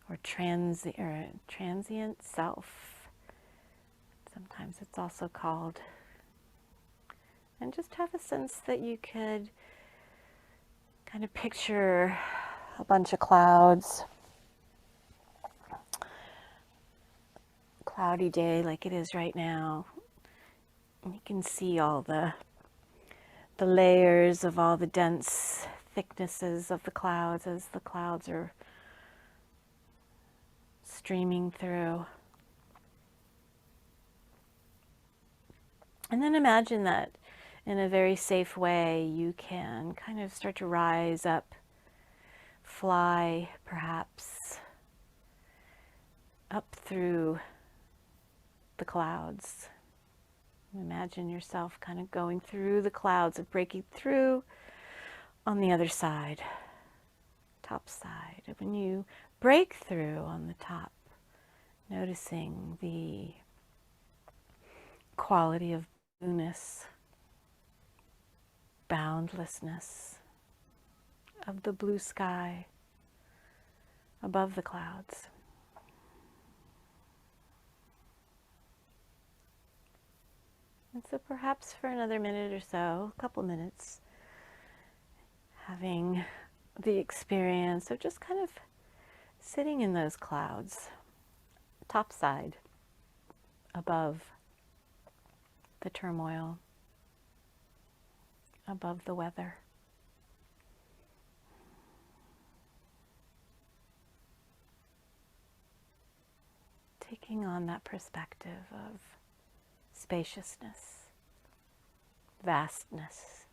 or transient self. Sometimes it's also called. And just have a sense that you could kind of picture a bunch of clouds. Cloudy day like it is right now. You can see all the layers of all the dense thicknesses of the clouds as the clouds are streaming through. And then imagine that in a very safe way you can kind of start to rise up, fly perhaps up through the clouds. Imagine yourself kind of going through the clouds and breaking through on the other side, top side. And when you break through on the top, noticing the quality of blueness, boundlessness of the blue sky above the clouds. And so perhaps for another minute or so, a couple minutes, having the experience of just kind of sitting in those clouds, topside, above the turmoil, above the weather. Taking on that perspective of spaciousness, vastness.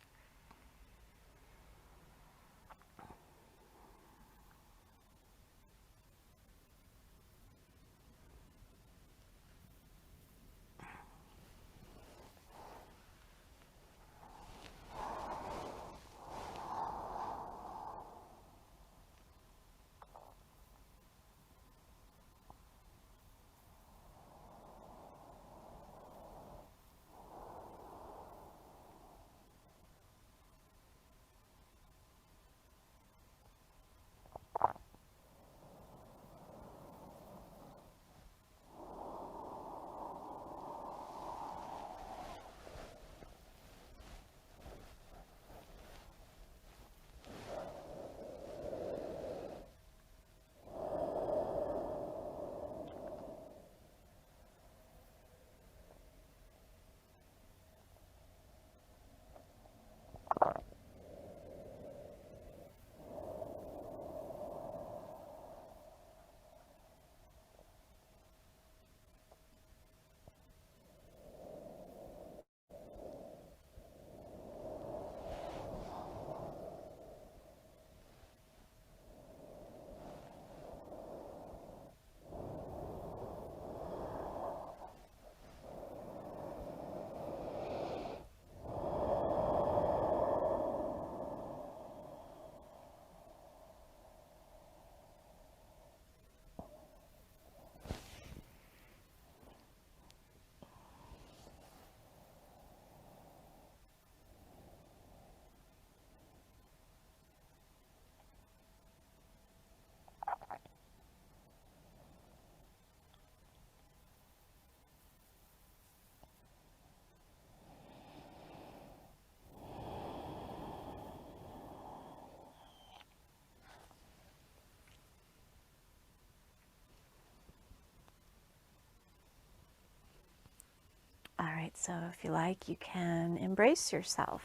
right, so if you like, you can embrace yourself.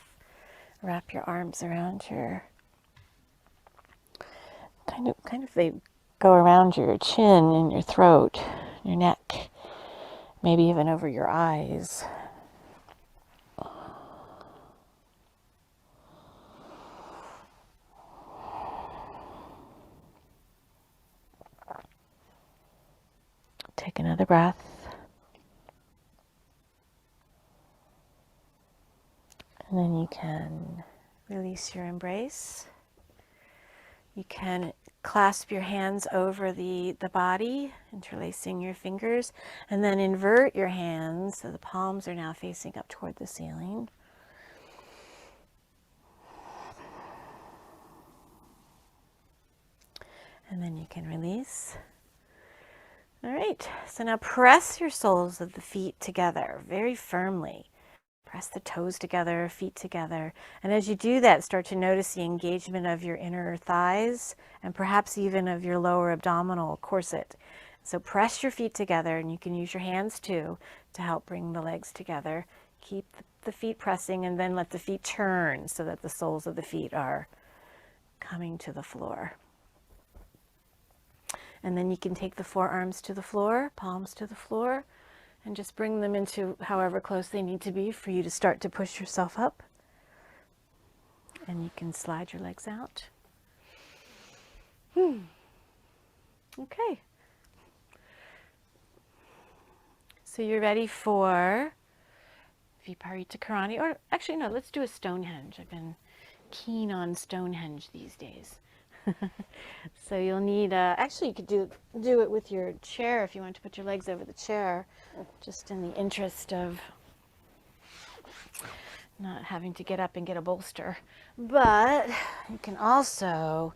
Wrap your arms around your, kind of they go around your chin and your throat, your neck, maybe even over your eyes. Take another breath. And then you can release your embrace. You can clasp your hands over the body, interlacing your fingers, and then invert your hands so the palms are now facing up toward the ceiling. And then you can release. All right, so now press your soles of the feet together very firmly. Press the toes together, feet together. And as you do that, start to notice the engagement of your inner thighs and perhaps even of your lower abdominal corset. So press your feet together, and you can use your hands too to help bring the legs together. Keep the feet pressing, and then let the feet turn so that the soles of the feet are coming to the floor. And then you can take the forearms to the floor, palms to the floor, and just bring them into however close they need to be for you to start to push yourself up. And you can slide your legs out. Okay. So you're ready for Viparita Karani, or actually no, let's do a Stonehenge. I've been keen on Stonehenge these days. So you'll need, actually you could do it with your chair if you want to put your legs over the chair, just in the interest of not having to get up and get a bolster. But you can also,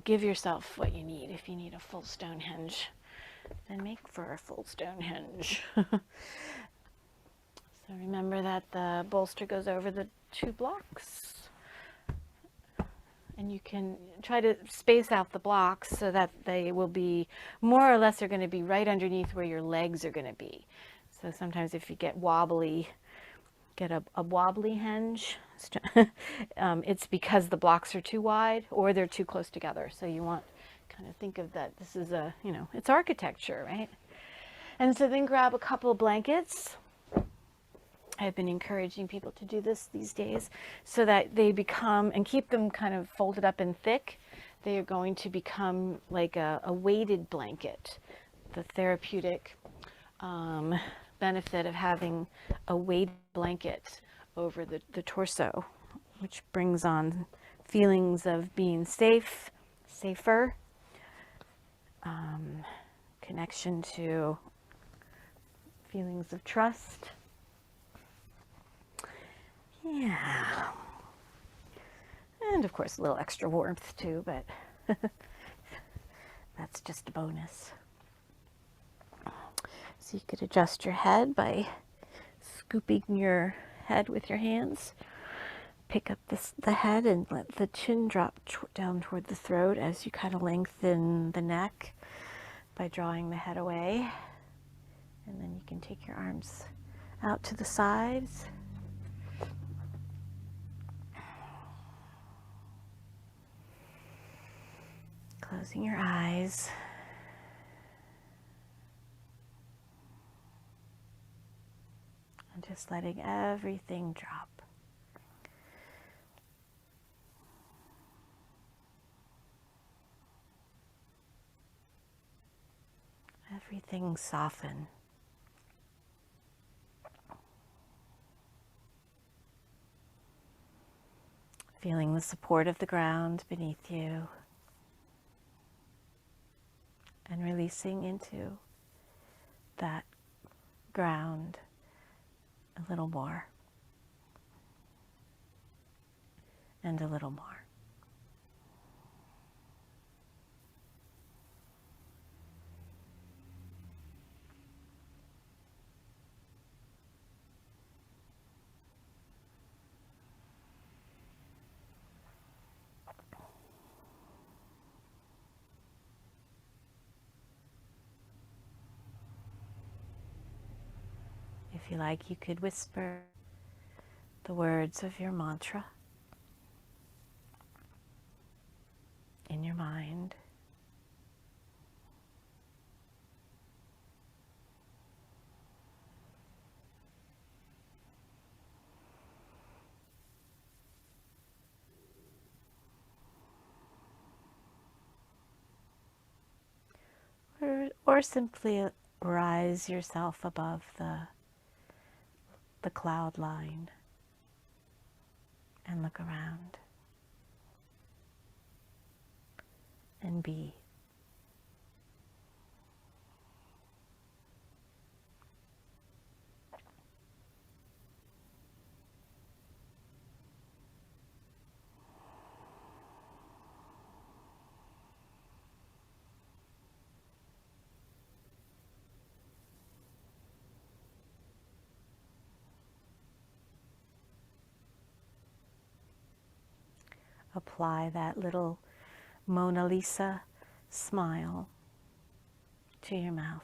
give yourself what you need. If you need a full Stonehenge, then make for a full Stonehenge. So remember that the bolster goes over the 2 blocks. And you can try to space out the blocks so that they will be more or less are going to be right underneath where your legs are going to be. So sometimes if you get wobbly, get a wobbly henge, it's because the blocks are too wide or they're too close together. So you want kind of think of that. This is it's architecture, right? And so then grab a couple of blankets. I've been encouraging people to do this these days so that they become, and keep them kind of folded up and thick, they are going to become like a weighted blanket. The therapeutic benefit of having a weighted blanket over the torso, which brings on feelings of being safe, safer, connection to feelings of trust. Yeah. And of course a little extra warmth too, but that's just a bonus. So you could adjust your head by scooping your head with your hands. Pick up the head and let the chin drop down toward the throat as you kind of lengthen the neck by drawing the head away. And then you can take your arms out to the sides. Closing your eyes. And just letting everything drop. Everything soften. Feeling the support of the ground beneath you. And releasing into that ground a little more. And a little more. If you like, you could whisper the words of your mantra in your mind. Or simply rise yourself above the cloud line and look around and be. Apply that little Mona Lisa smile to your mouth.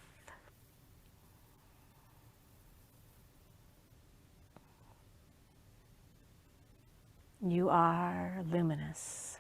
You are luminous.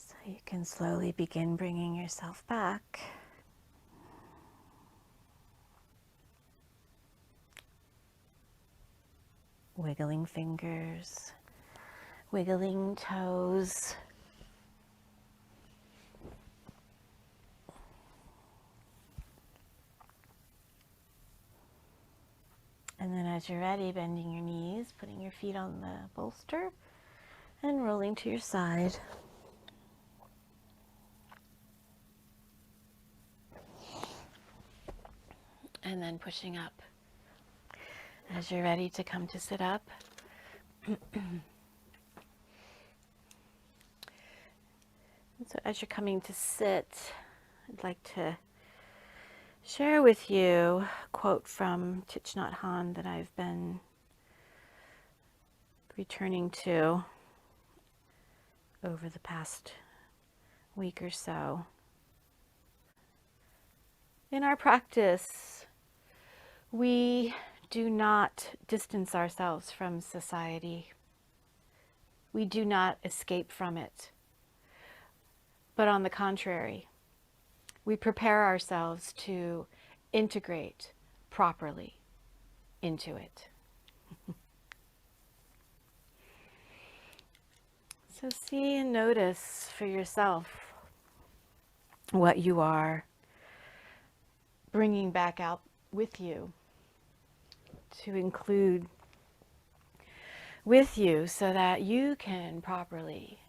So you can slowly begin bringing yourself back. Wiggling fingers, wiggling toes. And then as you're ready, bending your knees, putting your feet on the bolster, and rolling to your side. And then pushing up. As you're ready to come to sit up, so as you're coming to sit, I'd like to share with you a quote from Thich Nhat Hanh that I've been returning to over the past week or so. In our practice, we do not distance ourselves from society. We do not escape from it. But on the contrary, we prepare ourselves to integrate properly into it. So see and notice for yourself what you are bringing back out with you, to include with you, so that you can properly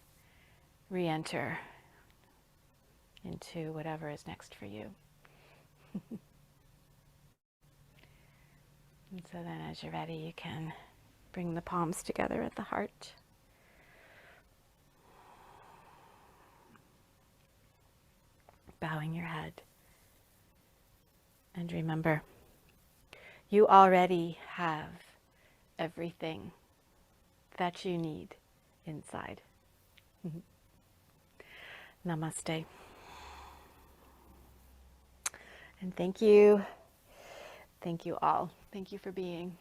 re-enter into whatever is next for you. And so then as you're ready, you can bring the palms together at the heart. Bowing your head. And remember, you already have everything that you need inside. Namaste. And thank you. Thank you all. Thank you for being.